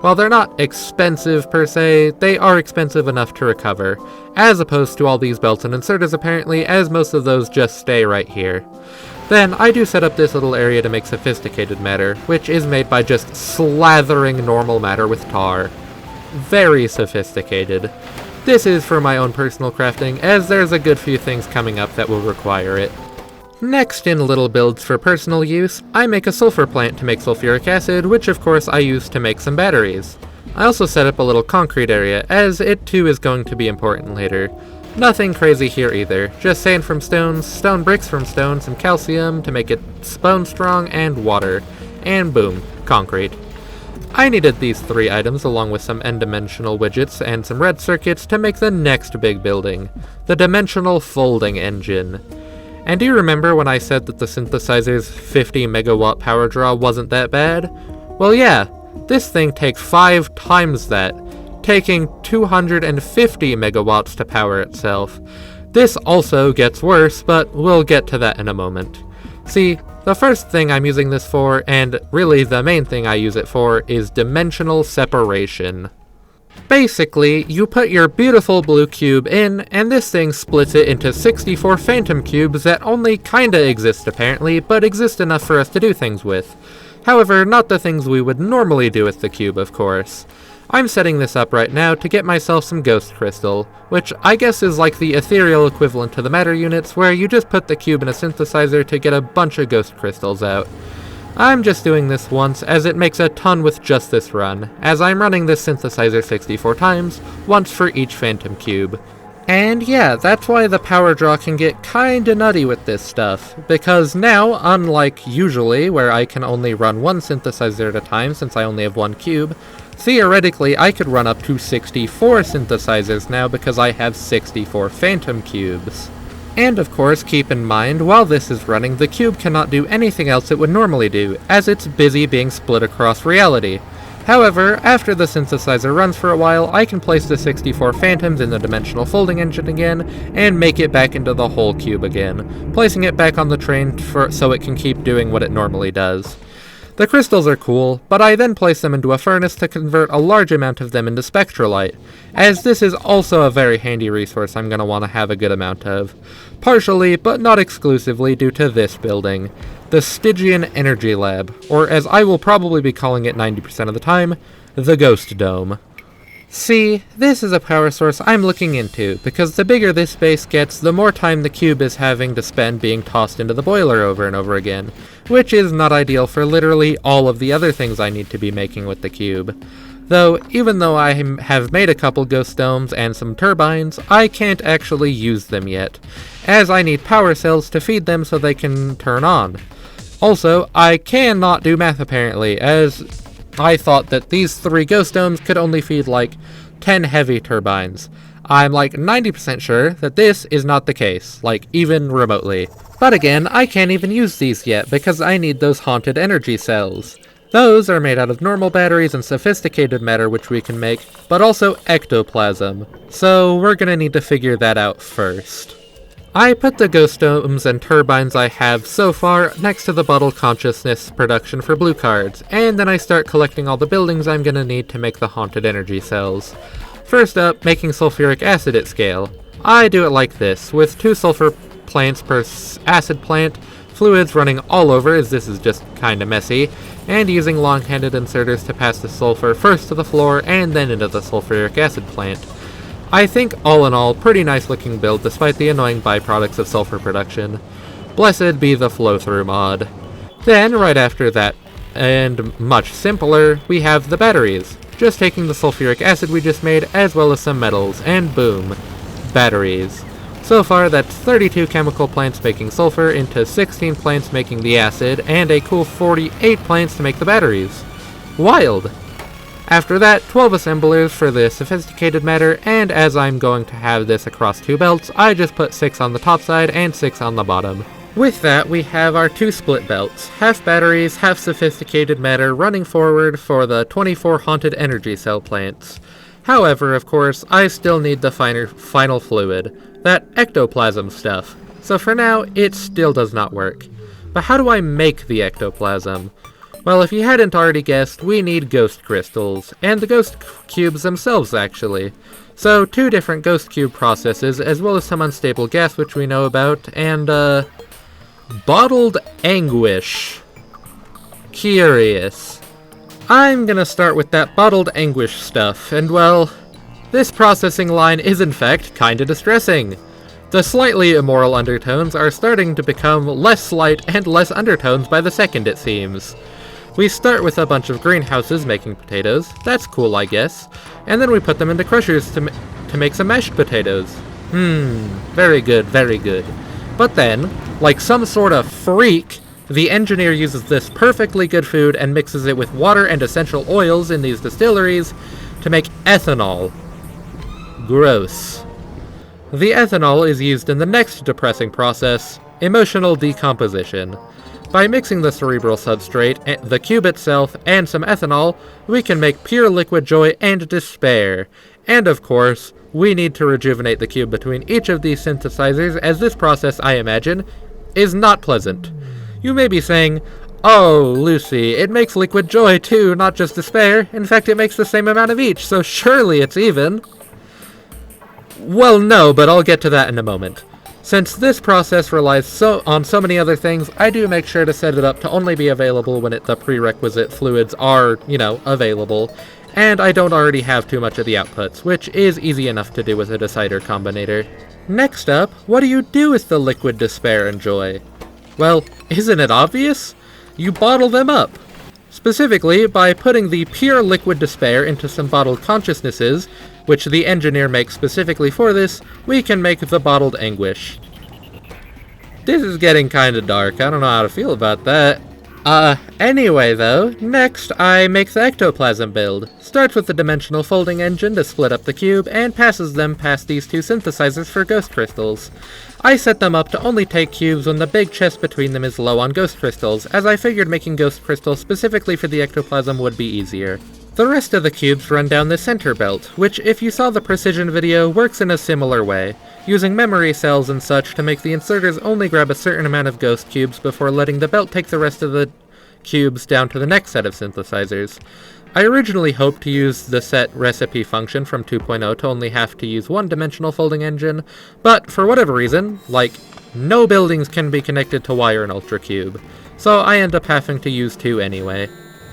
While they're not expensive per se, they are expensive enough to recover, as opposed to all these belts and inserters apparently, as most of those just stay right here. Then, I do set up this little area to make sophisticated matter, which is made by just slathering normal matter with tar. Very sophisticated. This is for my own personal crafting, as there's a good few things coming up that will require it. Next in little builds for personal use, I make a sulfur plant to make sulfuric acid, which of course I use to make some batteries. I also set up a little concrete area, as it too is going to be important later. Nothing crazy here either, just sand from stones, stone bricks from stone, some calcium to make it bone strong, and water. And boom, concrete. I needed these 3 items along with some n-dimensional widgets and some red circuits to make the next big building, the dimensional folding engine. And do you remember when I said that the synthesizer's 50 megawatt power draw wasn't that bad? Well yeah, this thing takes 5 times that, taking 250 megawatts to power itself. This also gets worse, but we'll get to that in a moment. See, the first thing I'm using this for, and really the main thing I use it for, is dimensional separation. Basically, you put your beautiful blue cube in, and this thing splits it into 64 phantom cubes that only kinda exist apparently, but exist enough for us to do things with. However, not the things we would normally do with the cube, of course. I'm setting this up right now to get myself some ghost crystal, which I guess is like the ethereal equivalent to the matter units, where you just put the cube in a synthesizer to get a bunch of ghost crystals out. I'm just doing this once, as it makes a ton with just this run, as I'm running this synthesizer 64 times, once for each phantom cube. And yeah, that's why the power draw can get kinda nutty with this stuff, because now, unlike usually, where I can only run 1 synthesizer at a time since I only have 1 cube, theoretically I could run up to 64 synthesizers now because I have 64 phantom cubes. And of course, keep in mind, while this is running, the cube cannot do anything else it would normally do, as it's busy being split across reality. However, after the synthesizer runs for a while, I can place the 64 phantoms in the dimensional folding engine again, and make it back into the whole cube again, placing it back on the train so it can keep doing what it normally does. The crystals are cool, but I then place them into a furnace to convert a large amount of them into spectrolite, as this is also a very handy resource I'm going to want to have a good amount of. Partially, but not exclusively, due to this building, the Stygian Energy Lab, or as I will probably be calling it 90% of the time, the Ghost Dome. See, this is a power source I'm looking into, because the bigger this base gets, the more time the cube is having to spend being tossed into the boiler over and over again, which is not ideal for literally all of the other things I need to be making with the cube. Though, even though I have made a couple ghost domes and some turbines, I can't actually use them yet, as I need power cells to feed them so they can turn on. Also, I cannot do math apparently, as I thought that these 3 ghost domes could only feed like 10 heavy turbines. I'm like 90% sure that this is not the case, like even remotely. But again, I can't even use these yet because I need those haunted energy cells. Those are made out of normal batteries and sophisticated matter which we can make, but also ectoplasm. So we're gonna need to figure that out first. I put the ghost domes and turbines I have so far next to the bottle consciousness production for blue cards, and then I start collecting all the buildings I'm gonna need to make the haunted energy cells. First up, making sulfuric acid at scale. I do it like this, with 2 sulfur plants per acid plant, fluids running all over as this is just kinda messy, and using long-handed inserters to pass the sulfur first to the floor and then into the sulfuric acid plant. I think, all in all, pretty nice looking build despite the annoying byproducts of sulfur production. Blessed be the flow-through mod. Then, right after that, and much simpler, we have the batteries. Just taking the sulfuric acid we just made, as well as some metals, and boom, batteries. So far, that's 32 chemical plants making sulfur into 16 plants making the acid, and a cool 48 plants to make the batteries. Wild! After that, 12 assemblers for the sophisticated matter, and as I'm going to have this across 2 belts, I just put 6 on the top side and 6 on the bottom. With that, we have our 2 split belts, half batteries, half sophisticated matter running forward for the 24 haunted energy cell plants. However, of course, I still need the final fluid, that ectoplasm stuff, so for now, it still does not work. But how do I make the ectoplasm? Well, if you hadn't already guessed, we need ghost crystals, and the ghost cubes themselves, actually. So, 2 different ghost cube processes, as well as some unstable gas which we know about, and, bottled anguish. Curious. I'm gonna start with that bottled anguish stuff, and well, this processing line is in fact kinda distressing. The slightly immoral undertones are starting to become less slight and less undertones by the second, it seems. We start with a bunch of greenhouses making potatoes, that's cool I guess, and then we put them into crushers to make some mashed potatoes. Very good, very good. But then, like some sort of freak, the engineer uses this perfectly good food and mixes it with water and essential oils in these distilleries to make ethanol. Gross. The ethanol is used in the next depressing process, emotional decomposition. By mixing the cerebral substrate, the cube itself, and some ethanol, we can make pure liquid joy and despair. And of course, we need to rejuvenate the cube between each of these synthesizers, as this process, I imagine, is not pleasant. You may be saying, oh, Lucy, it makes liquid joy too, not just despair. In fact, it makes the same amount of each, so surely it's even. Well, no, but I'll get to that in a moment. Since this process relies on so many other things, I do make sure to set it up to only be available when the prerequisite fluids are, available, and I don't already have too much of the outputs, which is easy enough to do with a decider combinator. Next up, what do you do with the liquid despair and joy? Well, isn't it obvious? You bottle them up. Specifically, by putting the pure liquid despair into some bottled consciousnesses, which the engineer makes specifically for this, we can make the bottled anguish. This is getting kinda dark, I don't know how to feel about that. Anyway though, next I make the ectoplasm build. Starts with the dimensional folding engine to split up the cube, and passes them past these 2 synthesizers for ghost crystals. I set them up to only take cubes when the big chest between them is low on ghost crystals, as I figured making ghost crystals specifically for the ectoplasm would be easier. The rest of the cubes run down the center belt, which, if you saw the precision video, works in a similar way, using memory cells and such to make the inserters only grab a certain amount of ghost cubes before letting the belt take the rest of the cubes down to the next set of synthesizers. I originally hoped to use the set recipe function from 2.0 to only have to use 1-dimensional folding engine, but for whatever reason, like, no buildings can be connected to wire in UltraCube, so I end up having to use 2 anyway.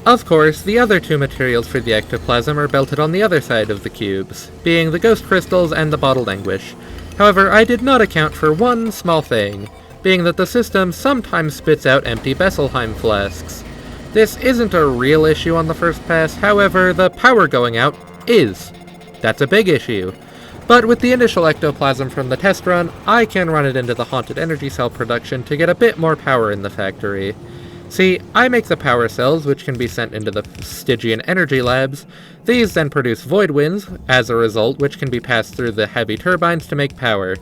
Of course, the other two materials for the ectoplasm are belted on the other side of the cubes, being the ghost crystals and the bottled anguish. However, I did not account for one small thing, being that the system sometimes spits out empty Besselheim flasks. This isn't a real issue on the first pass, however, the power going out is. That's a big issue. But with the initial ectoplasm from the test run, I can run it into the haunted energy cell production to get a bit more power in the factory. See, I make the power cells, which can be sent into the Stygian energy labs. These then produce void winds, as a result, which can be passed through the heavy turbines to make power.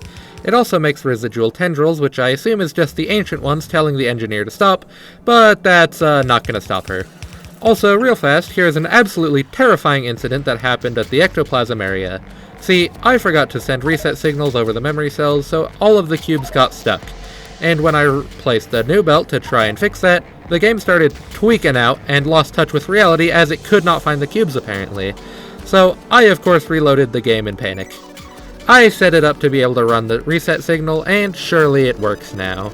It also makes residual tendrils, which I assume is just the ancient ones telling the engineer to stop, but that's not gonna stop her. Also, real fast, here's an absolutely terrifying incident that happened at the ectoplasm area. See, I forgot to send reset signals over the memory cells, so all of the cubes got stuck. And when I replaced the new belt to try and fix that, the game started tweaking out and lost touch with reality as it could not find the cubes apparently. So I of course reloaded the game in panic. I set it up to be able to run the reset signal, and surely it works now.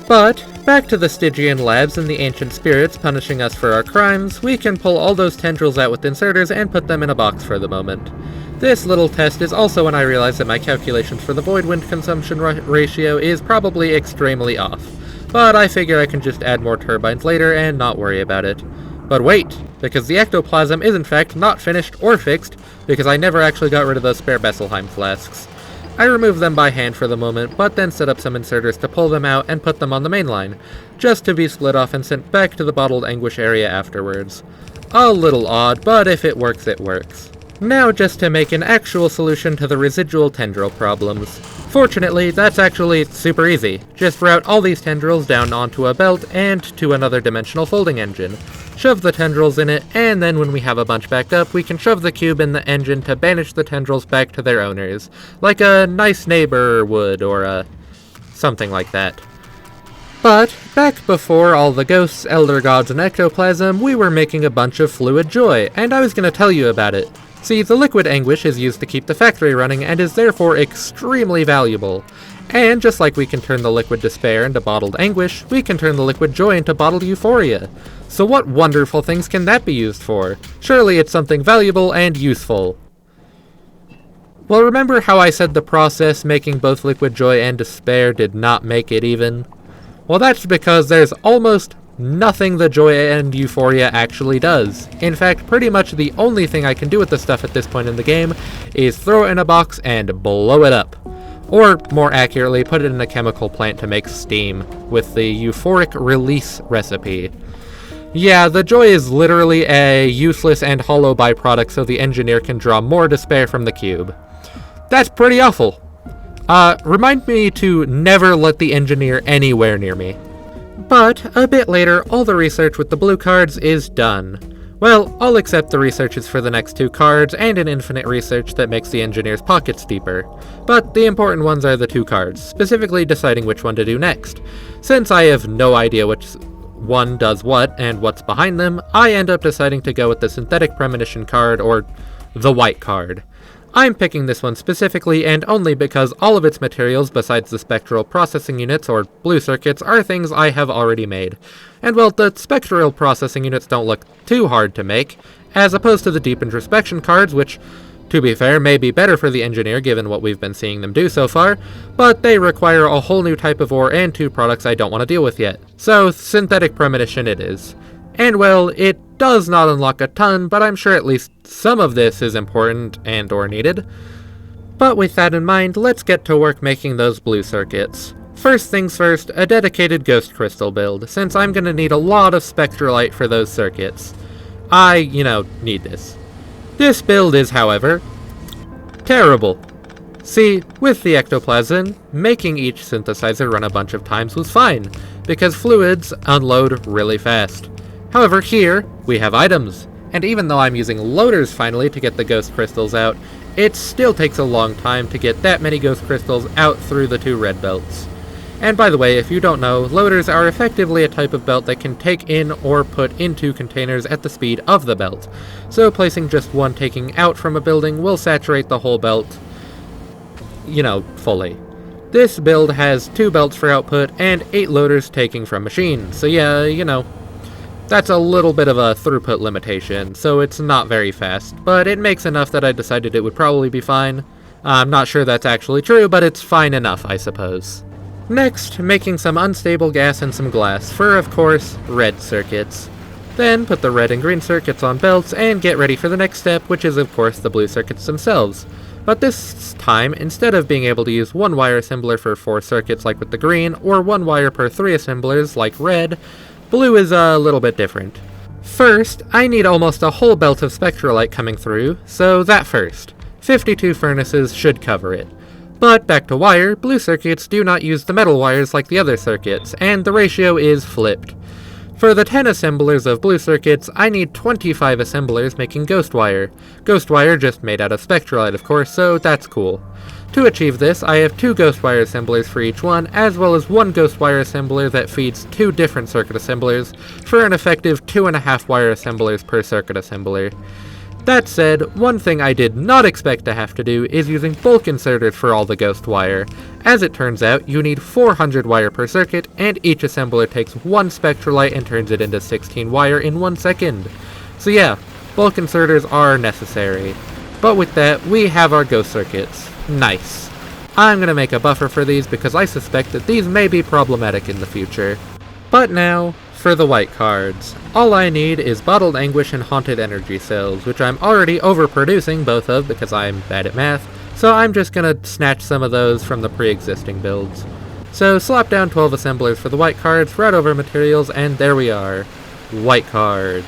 But, back to the Stygian labs and the ancient spirits punishing us for our crimes, we can pull all those tendrils out with inserters and put them in a box for the moment. This little test is also when I realized that my calculations for the void wind consumption ratio is probably extremely off, but I figure I can just add more turbines later and not worry about it. But wait, because the ectoplasm is in fact not finished or fixed, because I never actually got rid of those spare Besselheim flasks. I removed them by hand for the moment, but then set up some inserters to pull them out and put them on the main line, just to be split off and sent back to the bottled anguish area afterwards. A little odd, but if it works, it works. Now just to make an actual solution to the residual tendril problems. Fortunately, that's actually super easy. Just route all these tendrils down onto a belt and to another dimensional folding engine. Shove the tendrils in it, and then when we have a bunch backed up, we can shove the cube in the engine to banish the tendrils back to their owners. Like a nice neighbor would, or something like that. But, back before all the ghosts, elder gods, and ectoplasm, we were making a bunch of fluid joy, and I was gonna tell you about it. See, the liquid anguish is used to keep the factory running and is therefore extremely valuable. And just like we can turn the liquid despair into bottled anguish, we can turn the liquid joy into bottled euphoria. So what wonderful things can that be used for? Surely it's something valuable and useful. Well, remember how I said the process making both liquid joy and despair did not make it even? Well, that's because there's almost nothing the joy and euphoria actually does. In fact, pretty much the only thing I can do with the stuff at this point in the game is throw it in a box and blow it up. Or, more accurately, put it in a chemical plant to make steam, with the euphoric release recipe. Yeah, the joy is literally a useless and hollow byproduct so the engineer can draw more despair from the cube. That's pretty awful. Remind me to never let the engineer anywhere near me. But, a bit later, all the research with the blue cards is done. Well, I'll accept the researches for the next two cards, and an infinite research that makes the engineer's pockets deeper. But the important ones are the two cards, specifically deciding which one to do next. Since I have no idea which one does what, and what's behind them, I end up deciding to go with the synthetic premonition card, or the white card. I'm picking this one specifically and only because all of its materials besides the spectral processing units, or blue circuits, are things I have already made. And well, the spectral processing units don't look too hard to make, as opposed to the deep introspection cards, which, to be fair, may be better for the engineer given what we've been seeing them do so far, but they require a whole new type of ore and two products I don't want to deal with yet. So, synthetic premonition it is. And well, it does not unlock a ton, but I'm sure at least some of this is important and or needed. But with that in mind, let's get to work making those blue circuits. First things first, a dedicated ghost crystal build, since I'm gonna need a lot of spectrolite for those circuits. I, need this. This build is, however, terrible. See, with the ectoplasm, making each synthesizer run a bunch of times was fine, because fluids unload really fast. However, here, we have items, and even though I'm using loaders finally to get the ghost crystals out, it still takes a long time to get that many ghost crystals out through the two red belts. And by the way, if you don't know, loaders are effectively a type of belt that can take in or put into containers at the speed of the belt, so placing just one taking out from a building will saturate the whole belt, fully. This build has 2 belts for output and 8 loaders taking from machines, so yeah, That's a little bit of a throughput limitation, so it's not very fast, but it makes enough that I decided it would probably be fine. I'm not sure that's actually true, but it's fine enough, I suppose. Next, making some unstable gas and some glass for, of course, red circuits. Then put the red and green circuits on belts and get ready for the next step, which is of course the blue circuits themselves. But this time, instead of being able to use one wire assembler for 4 circuits like with the green, or 1 wire per 3 assemblers like red, blue is a little bit different. First, I need almost a whole belt of spectralite coming through, so that first. 52 furnaces should cover it. But back to wire, blue circuits do not use the metal wires like the other circuits, and the ratio is flipped. For the 10 assemblers of blue circuits, I need 25 assemblers making ghost wire. Ghost wire just made out of spectralite, of course, so that's cool. To achieve this, I have 2 ghost wire assemblers for each one, as well as 1 ghost wire assembler that feeds 2 different circuit assemblers, for an effective 2.5 wire assemblers per circuit assembler. That said, one thing I did not expect to have to do is using bulk inserters for all the ghost wire. As it turns out, you need 400 wire per circuit, and each assembler takes 1 spectralite and turns it into 16 wire in 1 second. So yeah, bulk inserters are necessary. But with that, we have our ghost circuits. Nice. I'm gonna make a buffer for these because I suspect that these may be problematic in the future. But now, for the white cards. All I need is Bottled Anguish and Haunted Energy Cells, which I'm already overproducing both of because I'm bad at math, so I'm just gonna snatch some of those from the pre-existing builds. So slap down 12 assemblers for the white cards, route over materials, and there we are. White cards.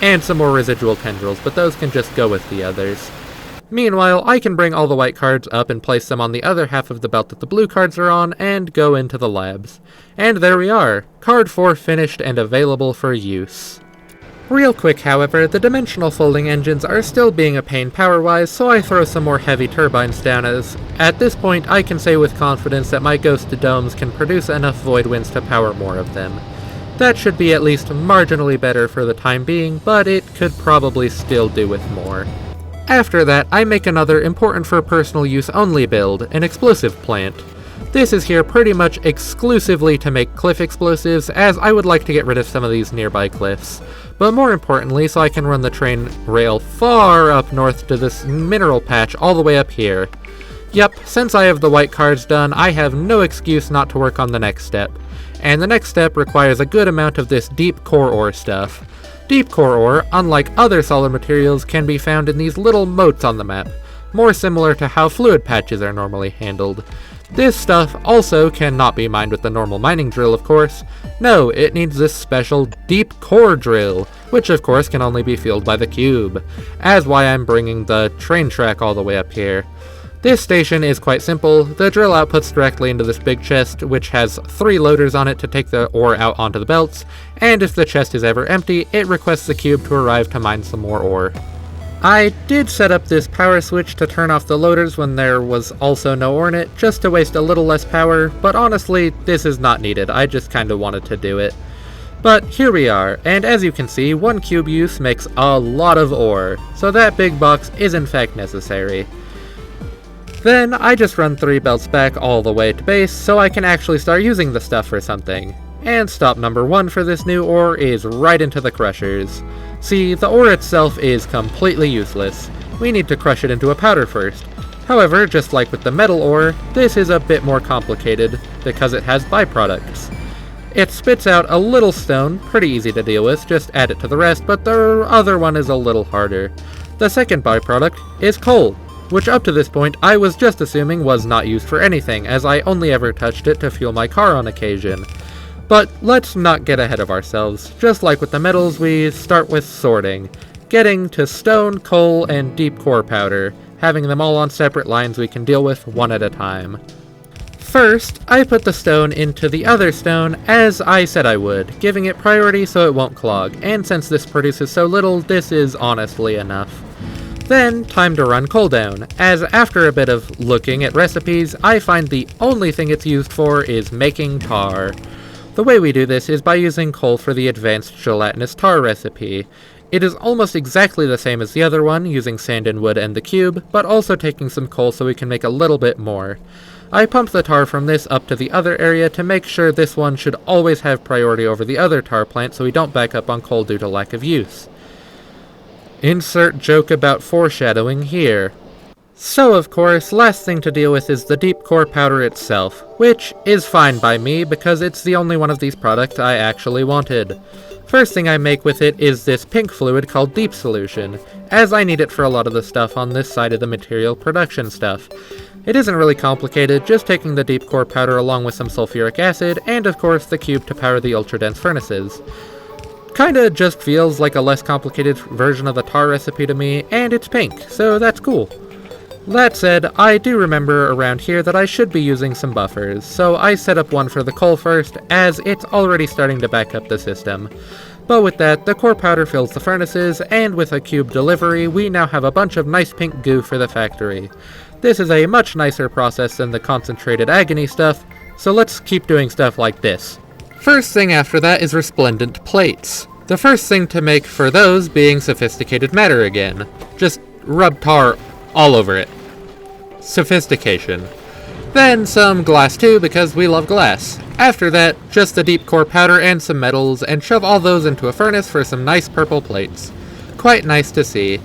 And some more residual tendrils, but those can just go with the others. Meanwhile, I can bring all the white cards up and place them on the other half of the belt that the blue cards are on, and go into the labs. And there we are, card 4 finished and available for use. Real quick, however, the dimensional folding engines are still being a pain power-wise, so I throw some more heavy turbines down as, at this point, I can say with confidence that my ghosted domes can produce enough void winds to power more of them. That should be at least marginally better for the time being, but it could probably still do with more. After that, I make another important for personal use only build, an explosive plant. This is here pretty much exclusively to make cliff explosives, as I would like to get rid of some of these nearby cliffs. But more importantly, so I can run the train rail far up north to this mineral patch all the way up here. Yep, since I have the white cards done, I have no excuse not to work on the next step. And the next step requires a good amount of this deep core ore stuff. Deep core ore, unlike other solid materials, can be found in these little moats on the map, more similar to how fluid patches are normally handled. This stuff also cannot be mined with the normal mining drill, of course. No, it needs this special deep core drill, which of course can only be fueled by the cube, as why I'm bringing the train track all the way up here. This station is quite simple. The drill outputs directly into this big chest, which has 3 loaders on it to take the ore out onto the belts, and if the chest is ever empty, it requests the cube to arrive to mine some more ore. I did set up this power switch to turn off the loaders when there was also no ore in it, just to waste a little less power, but honestly, this is not needed. I just kinda wanted to do it. But here we are, and as you can see, 1 cube use makes a lot of ore, so that big box is in fact necessary. Then I just run 3 belts back all the way to base so I can actually start using the stuff for something. And stop number 1 for this new ore is right into the crushers. See, the ore itself is completely useless. We need to crush it into a powder first. However, just like with the metal ore, this is a bit more complicated because it has byproducts. It spits out a little stone, pretty easy to deal with, just add it to the rest, but the other one is a little harder. The second byproduct is coal, which up to this point I was just assuming was not used for anything, as I only ever touched it to fuel my car on occasion. But let's not get ahead of ourselves. Just like with the metals, we start with sorting, getting to stone, coal, and deep core powder, having them all on separate lines we can deal with one at a time. First, I put the stone into the other stone as I said I would, giving it priority so it won't clog, and since this produces so little, this is honestly enough. Then, time to run coal down, as after a bit of looking at recipes, I find the only thing it's used for is making tar. The way we do this is by using coal for the advanced gelatinous tar recipe. It is almost exactly the same as the other one, using sand and wood and the cube, but also taking some coal so we can make a little bit more. I pump the tar from this up to the other area to make sure this one should always have priority over the other tar plant so we don't back up on coal due to lack of use. Insert joke about foreshadowing here. So of course, last thing to deal with is the deep core powder itself, which is fine by me because it's the only one of these products I actually wanted. First thing I make with it is this pink fluid called Deep Solution, as I need it for a lot of the stuff on this side of the material production stuff. It isn't really complicated, just taking the deep core powder along with some sulfuric acid, and of course the cube to power the ultra-dense furnaces. Kinda just feels like a less complicated version of the tar recipe to me, and it's pink, so that's cool. That said, I do remember around here that I should be using some buffers, so I set up one for the coal first, as it's already starting to back up the system. But with that, the core powder fills the furnaces, and with a cube delivery, we now have a bunch of nice pink goo for the factory. This is a much nicer process than the concentrated agony stuff, so let's keep doing stuff like this. First thing after that is resplendent plates. The first thing to make for those being sophisticated matter again. Just rub tar all over it. Sophistication. Then some glass too, because we love glass. After that, just the deep core powder and some metals, and shove all those into a furnace for some nice purple plates. Quite nice to see.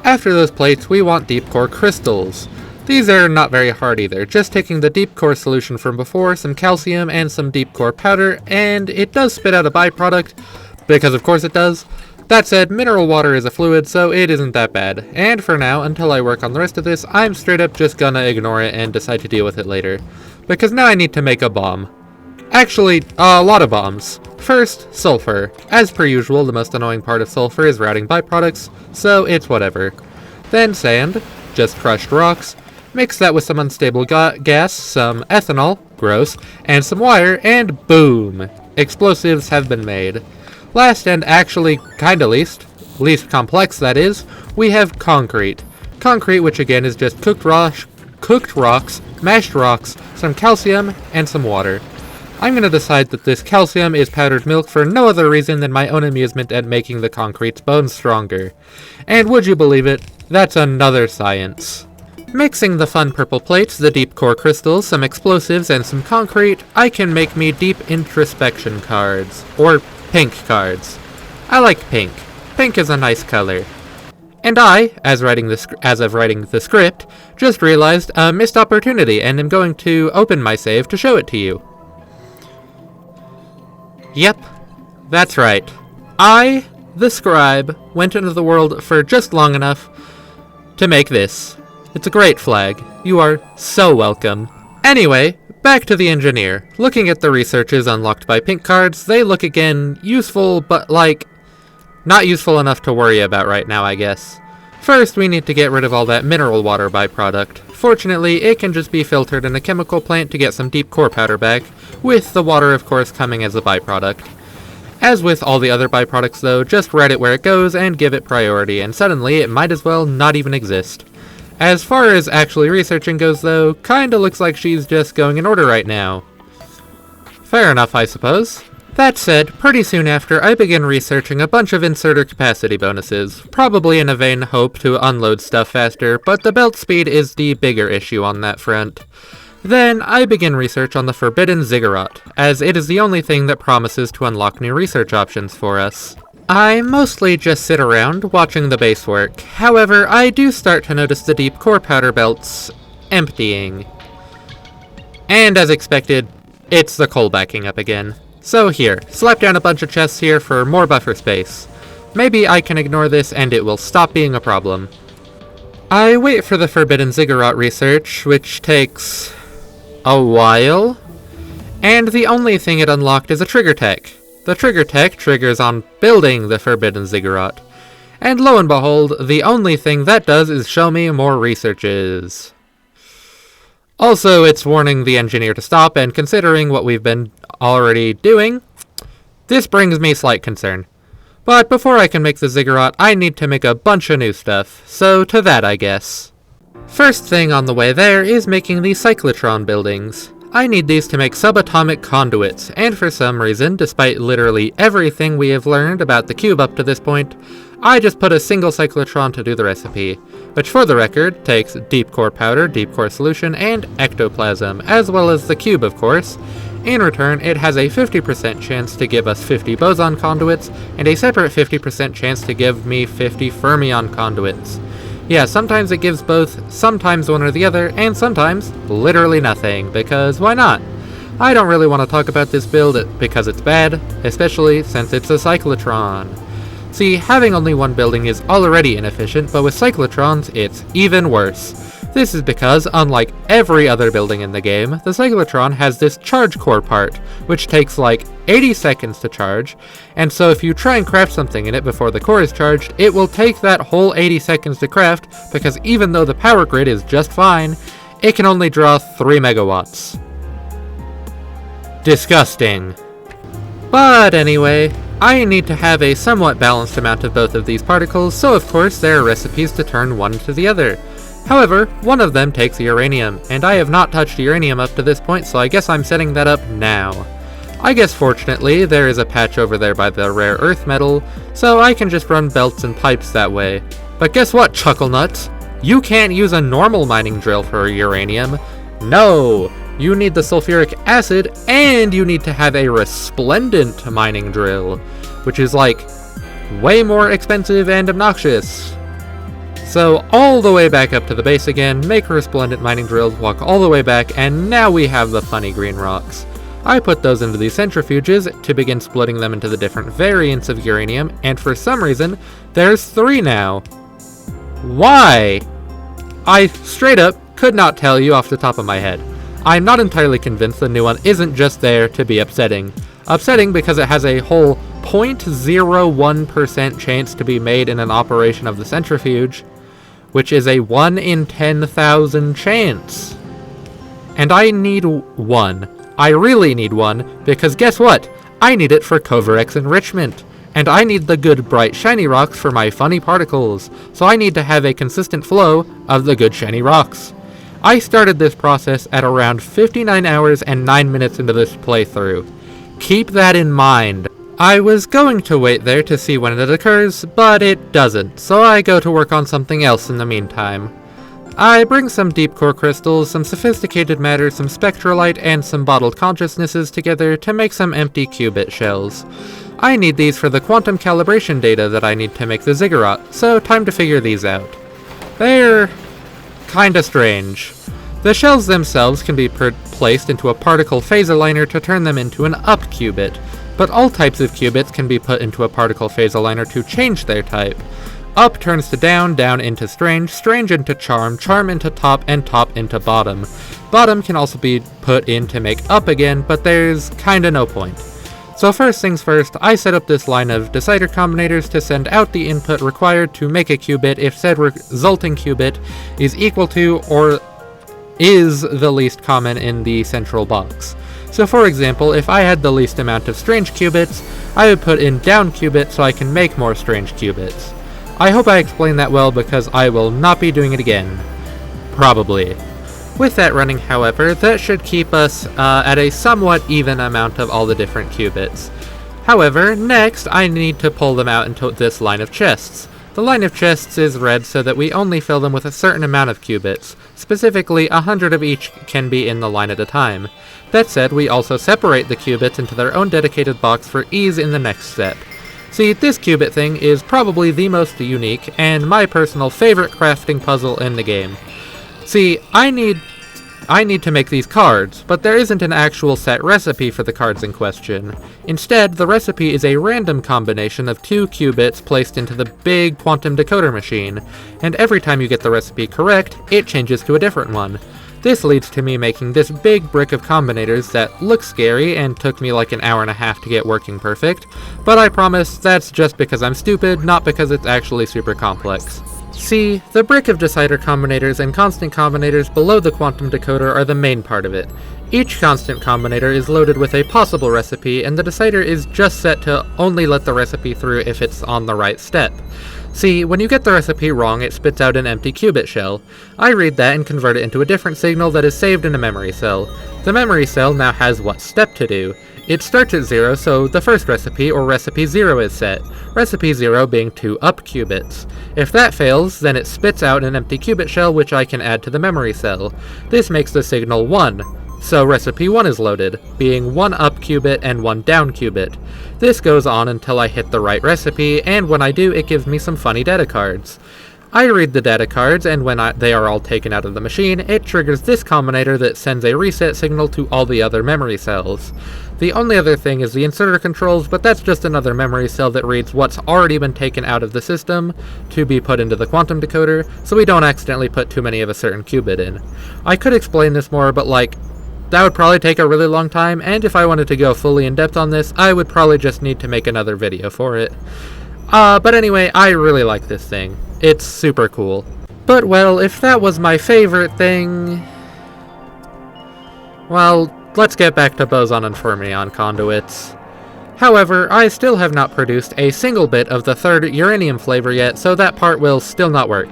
After those plates, we want deep core crystals. These are not very hard either, just taking the deep core solution from before, some calcium, and some deep core powder, and it does spit out a byproduct, because of course it does. That said, mineral water is a fluid, so it isn't that bad, and for now, until I work on the rest of this, I'm straight up just gonna ignore it and decide to deal with it later. Because now I need to make a bomb. Actually, a lot of bombs. First, sulfur. As per usual, the most annoying part of sulfur is routing byproducts, so it's whatever. Then sand, just crushed rocks. Mix that with some unstable gas, some ethanol, gross, and some wire, and boom! Explosives have been made. Last and actually kinda least complex that is, we have concrete. Concrete, which again is just cooked rocks, mashed rocks, some calcium, and some water. I'm gonna decide that this calcium is powdered milk for no other reason than my own amusement at making the concrete's bones stronger. And would you believe it, that's another science. Mixing the fun purple plates, the deep core crystals, some explosives, and some concrete, I can make me deep introspection cards. Or pink cards. I like pink. Pink is a nice color. And I, as of writing the script, just realized a missed opportunity and am going to open my save to show it to you. Yep, that's right. I, the scribe, went into the world for just long enough to make this. It's a great flag. You are so welcome. Anyway, back to the engineer. Looking at the researches unlocked by pink cards, they look again useful, but not useful enough to worry about right now, I guess. First, we need to get rid of all that mineral water byproduct. Fortunately, it can just be filtered in a chemical plant to get some deep core powder back, with the water of course coming as a byproduct. As with all the other byproducts though, just write it where it goes and give it priority, and suddenly it might as well not even exist. As far as actually researching goes though, kinda looks like she's just going in order right now. Fair enough, I suppose. That said, pretty soon after, I begin researching a bunch of inserter capacity bonuses, probably in a vain hope to unload stuff faster, but the belt speed is the bigger issue on that front. Then, I begin research on the forbidden ziggurat, as it is the only thing that promises to unlock new research options for us. I mostly just sit around, watching the base work. However, I do start to notice the deep core powder belts emptying. And as expected, it's the coal backing up again. So here, slap down a bunch of chests here for more buffer space. Maybe I can ignore this and it will stop being a problem. I wait for the forbidden ziggurat research, which takes a while. And the only thing it unlocked is a trigger tech. The trigger tech triggers on building the forbidden ziggurat. And lo and behold, the only thing that does is show me more researches. Also, it's warning the engineer to stop, and considering what we've been already doing, this brings me slight concern. But before I can make the ziggurat, I need to make a bunch of new stuff, so to that I guess. First thing on the way there is making the cyclotron buildings. I need these to make subatomic conduits, and for some reason, despite literally everything we have learned about the cube up to this point, I just put a single cyclotron to do the recipe, which for the record takes deep core powder, deep core solution, and ectoplasm, as well as the cube of course. In return, it has a 50% chance to give us 50 boson conduits, and a separate 50% chance to give me 50 fermion conduits. Yeah, sometimes it gives both, sometimes one or the other, and sometimes literally nothing, because why not? I don't really want to talk about this build because it's bad, especially since it's a cyclotron. See, having only one building is already inefficient, but with cyclotrons, it's even worse. This is because, unlike every other building in the game, the cyclotron has this charge core part, which takes like 80 seconds to charge, and so if you try and craft something in it before the core is charged, it will take that whole 80 seconds to craft, because even though the power grid is just fine, it can only draw 3 megawatts. Disgusting. But anyway, I need to have a somewhat balanced amount of both of these particles, so of course there are recipes to turn one to the other. However, one of them takes uranium, and I have not touched uranium up to this point, so I guess I'm setting that up now. I guess fortunately, there is a patch over there by the rare earth metal, so I can just run belts and pipes that way. But guess what, chucklenuts? You can't use a normal mining drill for uranium. No! You need the sulfuric acid, and you need to have a resplendent mining drill, which is like, way more expensive and obnoxious. So all the way back up to the base again, make resplendent mining drills, walk all the way back, and now we have the funny green rocks. I put those into these centrifuges to begin splitting them into the different variants of uranium, and for some reason, there's 3 now. Why? I straight up could not tell you off the top of my head. I'm not entirely convinced the new one isn't just there to be upsetting. Upsetting because it has a whole 0.01% chance to be made in an operation of the centrifuge, which is a 1 in 10,000 chance. And I need 1. I really need 1, because guess what? I need it for Kovarex enrichment. And I need the good bright shiny rocks for my funny particles, so I need to have a consistent flow of the good shiny rocks. I started this process at around 59 hours and 9 minutes into this playthrough. Keep that in mind. I was going to wait there to see when it occurs, but it doesn't, so I go to work on something else in the meantime. I bring some deep core crystals, some sophisticated matter, some spectrolite, and some bottled consciousnesses together to make some empty qubit shells. I need these for the quantum calibration data that I need to make the ziggurat, so time to figure these out. They're kinda strange. The shells themselves can be placed into a particle phase aligner to turn them into an up qubit, but all types of qubits can be put into a particle phase aligner to change their type. Up turns to down, down into strange, strange into charm, charm into top, and top into bottom. Bottom can also be put in to make up again, but there's kinda no point. So first things first, I set up this line of decider combinators to send out the input required to make a qubit if said resulting qubit is equal to or is the least common in the central box. So for example, if I had the least amount of strange qubits, I would put in down qubit so I can make more strange qubits. I hope I explained that well because I will not be doing it again. Probably. With that running, however, that should keep us at a somewhat even amount of all the different qubits. However, next I need to pull them out into this line of chests. The line of chests is red so that we only fill them with a certain amount of qubits. Specifically, 100 of each can be in the line at a time. That said, we also separate the qubits into their own dedicated box for ease in the next step. See, this qubit thing is probably the most unique, and my personal favorite crafting puzzle in the game. See, I need to make these cards, but there isn't an actual set recipe for the cards in question. Instead, the recipe is a random combination of 2 qubits placed into the big quantum decoder machine, and every time you get the recipe correct, it changes to a different one. This leads to me making this big brick of combinators that looks scary and took me like an hour and a half to get working perfect, but I promise that's just because I'm stupid, not because it's actually super complex. See, the brick of decider combinators and constant combinators below the quantum decoder are the main part of it. Each constant combinator is loaded with a possible recipe, and the decider is just set to only let the recipe through if it's on the right step. See, when you get the recipe wrong, it spits out an empty qubit shell. I read that and convert it into a different signal that is saved in a memory cell. The memory cell now has what step to do. It starts at 0, so the first recipe, or recipe 0, is set. Recipe 0 being 2 up qubits. If that fails, then it spits out an empty qubit shell which I can add to the memory cell. This makes the signal 1. So recipe 1 is loaded, being 1 up qubit and 1 down qubit. This goes on until I hit the right recipe, and when I do, it gives me some funny data cards. I read the data cards, and when they are all taken out of the machine, it triggers this combinator that sends a reset signal to all the other memory cells. The only other thing is the inserter controls, but that's just another memory cell that reads what's already been taken out of the system to be put into the quantum decoder, so we don't accidentally put too many of a certain qubit in. I could explain this more, but that would probably take a really long time, and if I wanted to go fully in depth on this, I would probably just need to make another video for it. But anyway, I really like this thing. It's super cool. But well, if that was my favorite thing... well, let's get back to boson and fermion conduits. However, I still have not produced a single bit of the third uranium flavor yet, so that part will still not work.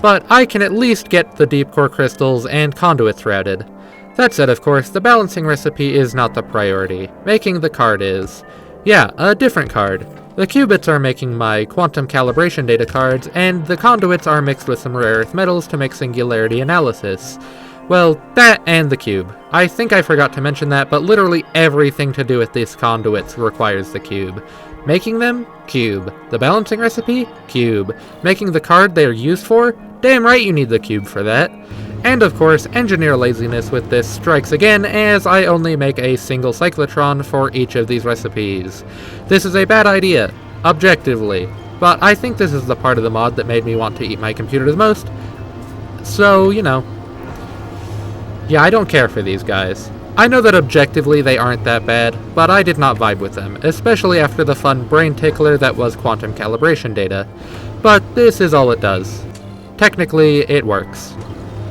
But I can at least get the deep core crystals and conduits routed. That said, of course, the balancing recipe is not the priority. Making the card is. Yeah, a different card. The qubits are making my quantum calibration data cards, and the conduits are mixed with some rare earth metals to make singularity analysis. Well, that and the cube. I think I forgot to mention that, but literally everything to do with these conduits requires the cube. Making them? Cube. The balancing recipe? Cube. Making the card they are used for? Damn right you need the cube for that. And of course, engineer laziness with this strikes again, as I only make a single cyclotron for each of these recipes. This is a bad idea, objectively, but I think this is the part of the mod that made me want to eat my computer the most, so, you know. Yeah, I don't care for these guys. I know that objectively they aren't that bad, but I did not vibe with them, especially after the fun brain tickler that was quantum calibration data. But this is all it does. Technically, it works.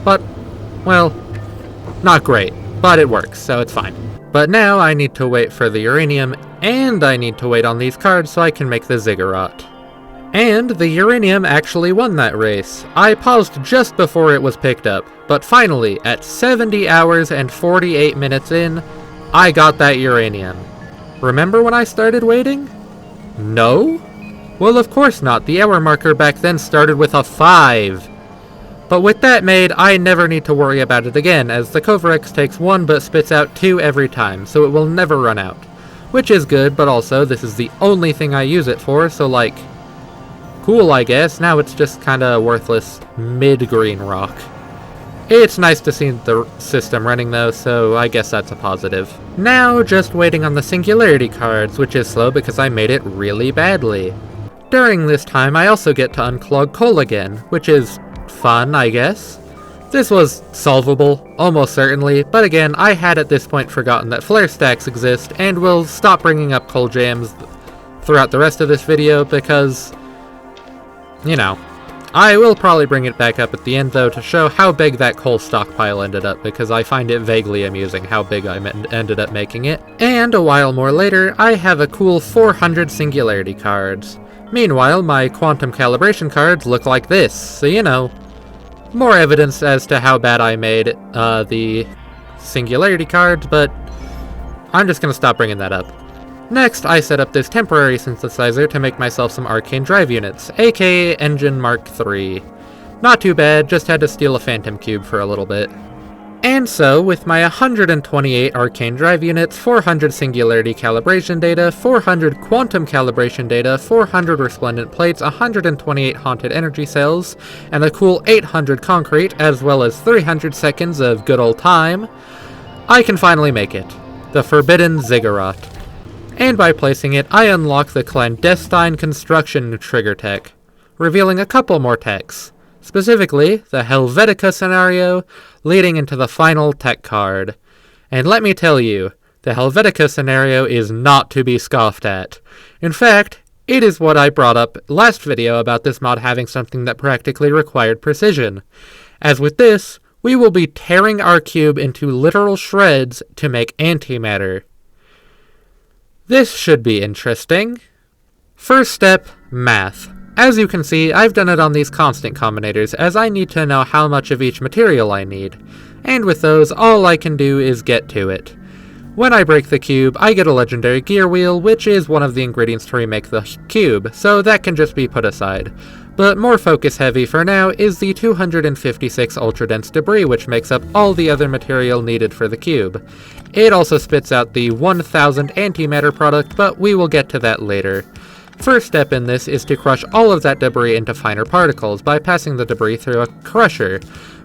But, well, not great, but it works, so it's fine. But now I need to wait for the uranium, and I need to wait on these cards so I can make the ziggurat. And the uranium actually won that race. I paused just before it was picked up, but finally, at 70 hours and 48 minutes in, I got that uranium. Remember when I started waiting? No? Well, of course not. The hour marker back then started with a 5. But with that made, I never need to worry about it again, as the Kovarex takes 1 but spits out 2 every time, so it will never run out. Which is good, but also, this is the only thing I use it for, so cool I guess, now it's just kinda worthless mid-green rock. It's nice to see the system running though, so I guess that's a positive. Now, just waiting on the singularity cards, which is slow because I made it really badly. During this time, I also get to unclog coal again, which is fun, I guess. This was solvable, almost certainly, but again, I had at this point forgotten that flare stacks exist, and will stop bringing up coal jams throughout the rest of this video because, you know, I will probably bring it back up at the end though to show how big that coal stockpile ended up, because I find it vaguely amusing how big I ended up making it. And a while more later, I have a cool 400 singularity cards. Meanwhile, my quantum calibration cards look like this, so you know, more evidence as to how bad I made the singularity cards, but I'm just gonna stop bringing that up. Next, I set up this temporary synthesizer to make myself some arcane drive units, aka Engine Mark III. Not too bad, just had to steal a phantom cube for a little bit. And so, with my 128 arcane drive units, 400 singularity calibration data, 400 quantum calibration data, 400 resplendent plates, 128 haunted energy cells, and a cool 800 concrete, as well as 300 seconds of good old time, I can finally make it. The Forbidden Ziggurat. And by placing it, I unlock the clandestine construction trigger tech, revealing a couple more techs. Specifically, the Helvetica scenario, leading into the final tech card. And let me tell you, the Helvetica scenario is not to be scoffed at. In fact, it is what I brought up last video about this mod having something that practically required precision. As with this, we will be tearing our cube into literal shreds to make antimatter. This should be interesting. First step, math. As you can see, I've done it on these constant combinators, as I need to know how much of each material I need. And with those, all I can do is get to it. When I break the cube, I get a legendary gear wheel, which is one of the ingredients to remake the cube, so that can just be put aside. But more focus heavy for now is the 256 ultra-dense debris, which makes up all the other material needed for the cube. It also spits out the 1000 antimatter product, but we will get to that later. First step in this is to crush all of that debris into finer particles by passing the debris through a crusher.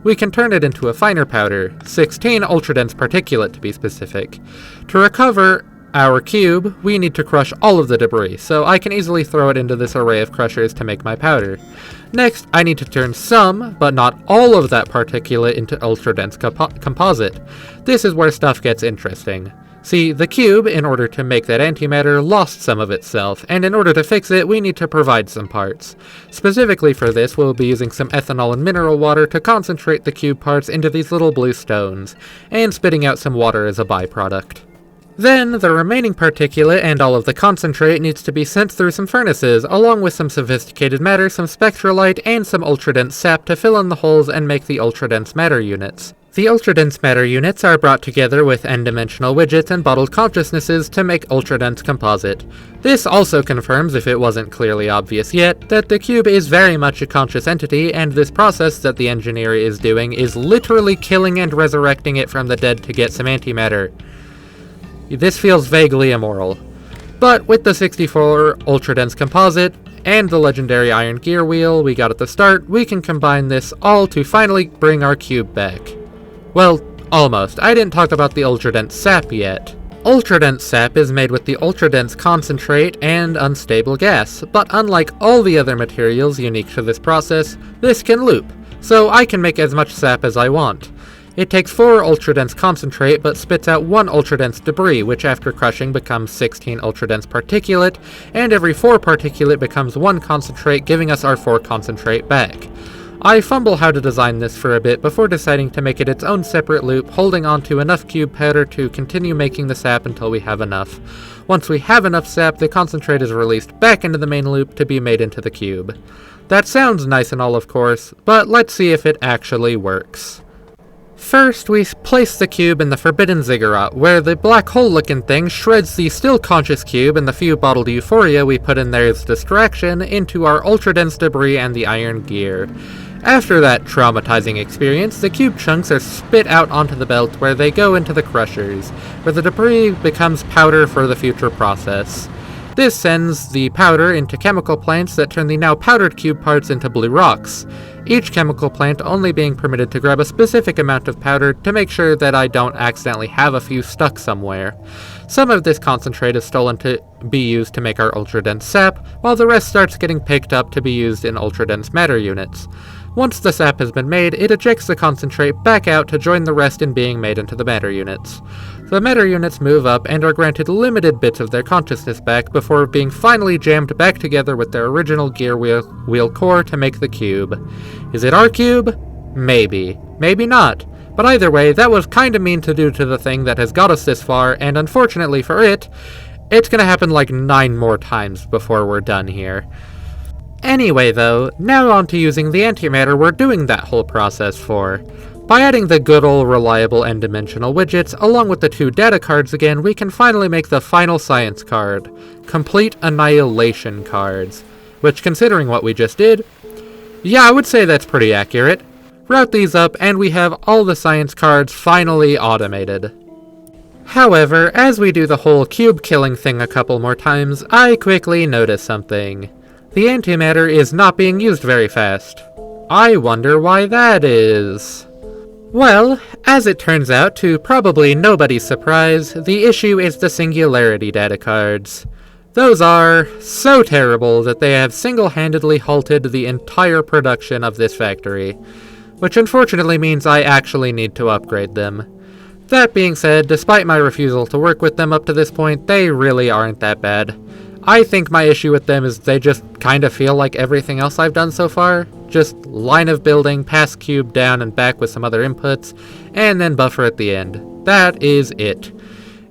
We can turn it into a finer powder, 16 ultra-dense particulate to be specific. To recover our cube, we need to crush all of the debris, so I can easily throw it into this array of crushers to make my powder. Next, I need to turn some, but not all of that particulate into ultra-dense composite. This is where stuff gets interesting. See, the cube, in order to make that antimatter, lost some of itself, and in order to fix it, we need to provide some parts. Specifically for this, we'll be using some ethanol and mineral water to concentrate the cube parts into these little blue stones, and spitting out some water as a byproduct. Then, the remaining particulate and all of the concentrate needs to be sent through some furnaces, along with some sophisticated matter, some spectrolite, and some ultra-dense sap to fill in the holes and make the ultra-dense matter units. The ultra-dense matter units are brought together with n-dimensional widgets and bottled consciousnesses to make ultra-dense composite. This also confirms, if it wasn't clearly obvious yet, that the cube is very much a conscious entity, and this process that the engineer is doing is literally killing and resurrecting it from the dead to get some antimatter. This feels vaguely immoral. But with the 64 ultra-dense composite, and the legendary iron gear wheel we got at the start, we can combine this all to finally bring our cube back. Well, almost. I didn't talk about the ultra-dense sap yet. Ultra-dense sap is made with the ultra-dense concentrate and unstable gas, but unlike all the other materials unique to this process, this can loop, so I can make as much sap as I want. It takes 4 ultra-dense concentrate, but spits out 1 ultra-dense debris, which after crushing becomes 16 ultra-dense particulate, and every 4 particulate becomes 1 concentrate, giving us our 4 concentrate back. I fumble how to design this for a bit before deciding to make it its own separate loop, holding onto enough cube powder to continue making the sap until we have enough. Once we have enough sap, the concentrate is released back into the main loop to be made into the cube. That sounds nice and all, of course, but let's see if it actually works. First, we place the cube in the Forbidden Ziggurat, where the black hole-looking thing shreds the still-conscious cube and the few bottled euphoria we put in there as distraction into our ultra-dense debris and the iron gear. After that traumatizing experience, the cube chunks are spit out onto the belt where they go into the crushers, where the debris becomes powder for the future process. This sends the powder into chemical plants that turn the now powdered cube parts into blue rocks, each chemical plant only being permitted to grab a specific amount of powder to make sure that I don't accidentally have a few stuck somewhere. Some of this concentrate is stolen to be used to make our ultra-dense sap, while the rest starts getting picked up to be used in ultra-dense matter units. Once the sap has been made, it ejects the concentrate back out to join the rest in being made into the matter units. The matter units move up and are granted limited bits of their consciousness back before being finally jammed back together with their original gear wheel core to make the cube. Is it our cube? Maybe. Maybe not. But either way, that was kinda mean to do to the thing that has got us this far, and unfortunately for it, it's gonna happen like 9 more times before we're done here. Anyway though, now on to using the antimatter we're doing that whole process for. By adding the good old reliable n-dimensional widgets, along with the 2 data cards again, we can finally make the final science card. Complete Annihilation cards. Which, considering what we just did, yeah, I would say that's pretty accurate. Route these up, and we have all the science cards finally automated. However, as we do the whole cube killing thing a couple more times, I quickly notice something. The antimatter is not being used very fast. I wonder why that is. Well, as it turns out, to probably nobody's surprise, the issue is the singularity data cards. Those are so terrible that they have single-handedly halted the entire production of this factory, which unfortunately means I actually need to upgrade them. That being said, despite my refusal to work with them up to this point, they really aren't that bad. I think my issue with them is they just kinda feel like everything else I've done so far. Just line of building, pass cube down and back with some other inputs, and then buffer at the end. That is it.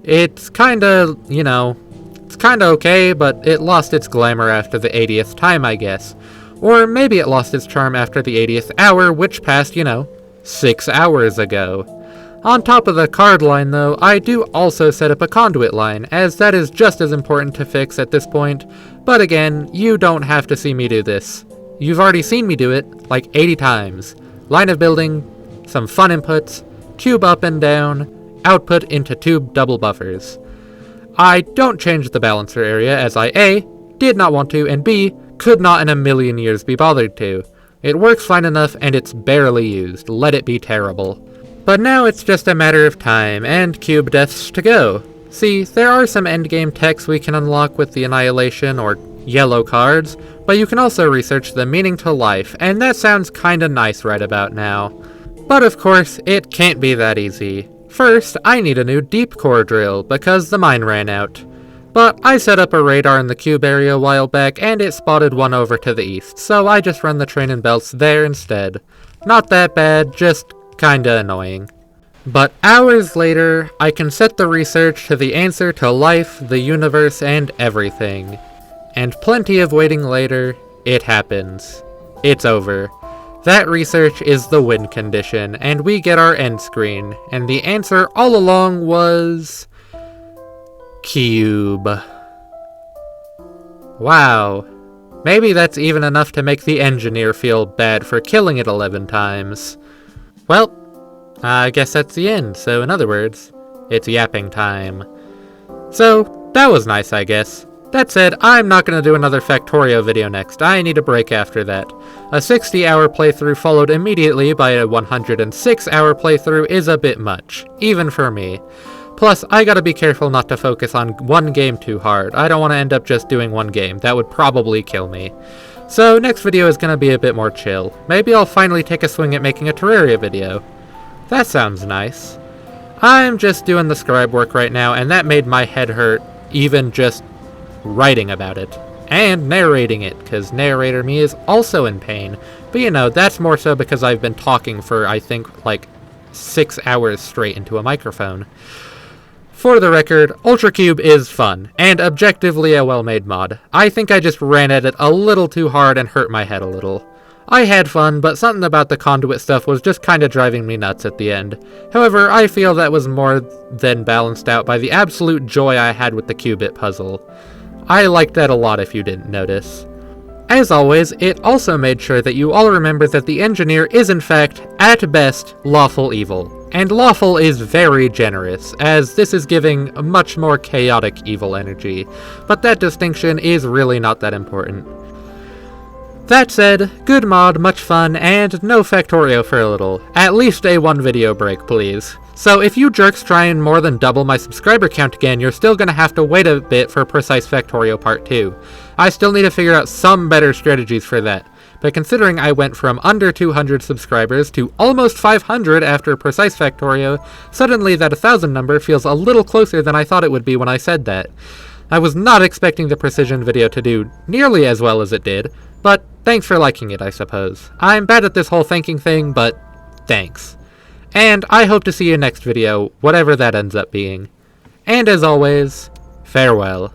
It's kinda, it's kinda okay, but it lost its glamour after the 80th time, I guess. Or maybe it lost its charm after the 80th hour, which passed, 6 hours ago. On top of the card line though, I do also set up a conduit line, as that is just as important to fix at this point, but again, you don't have to see me do this. You've already seen me do it, like 80 times. Line of building, some fun inputs, tube up and down, output into tube double buffers. I don't change the balancer area as I A, did not want to, and B, could not in a million years be bothered to. It works fine enough and it's barely used, let it be terrible. But now it's just a matter of time, and cube deaths to go. See, there are some endgame techs we can unlock with the Annihilation or yellow cards, but you can also research the meaning to life, and that sounds kinda nice right about now. But of course, it can't be that easy. First, I need a new deep core drill, because the mine ran out. But I set up a radar in the cube area a while back, and it spotted one over to the east, so I just run the train and belts there instead. Not that bad, just kinda annoying. But hours later, I can set the research to the answer to life, the universe, and everything. And plenty of waiting later, it happens. It's over. That research is the win condition, and we get our end screen, and the answer all along was... cube. Wow. Maybe that's even enough to make the engineer feel bad for killing it 11 times. Well, I guess that's the end, so in other words, it's yapping time. So, that was nice, I guess. That said, I'm not going to do another Factorio video next. I need a break after that. A 60-hour playthrough followed immediately by a 106-hour playthrough is a bit much, even for me. Plus, I gotta be careful not to focus on one game too hard. I don't want to end up just doing one game. That would probably kill me. So, next video is gonna be a bit more chill. Maybe I'll finally take a swing at making a Terraria video. That sounds nice. I'm just doing the scribe work right now, and that made my head hurt, even just writing about it. And narrating it, because narrator me is also in pain. But you know, that's more so because I've been talking for, I think, like 6 hours straight into a microphone. For the record, UltraCube is fun, and objectively a well-made mod. I think I just ran at it a little too hard and hurt my head a little. I had fun, but something about the conduit stuff was just kinda driving me nuts at the end. However, I feel that was more than balanced out by the absolute joy I had with the qubit puzzle. I liked that a lot if you didn't notice. As always, it also made sure that you all remember that the engineer is in fact, at best, lawful evil. And lawful is very generous, as this is giving much more chaotic evil energy, but that distinction is really not that important. That said, good mod, much fun, and no Factorio for a little. At least a 1 video break, please. So if you jerks try and more than double my subscriber count again, you're still gonna have to wait a bit for Precise Factorio Part 2. I still need to figure out some better strategies for that. But considering I went from under 200 subscribers to almost 500 after Precise Factorio, suddenly that 1,000 number feels a little closer than I thought it would be when I said that. I was not expecting the precision video to do nearly as well as it did, but thanks for liking it, I suppose. I'm bad at this whole thanking thing, but thanks. And I hope to see you next video, whatever that ends up being. And as always, farewell.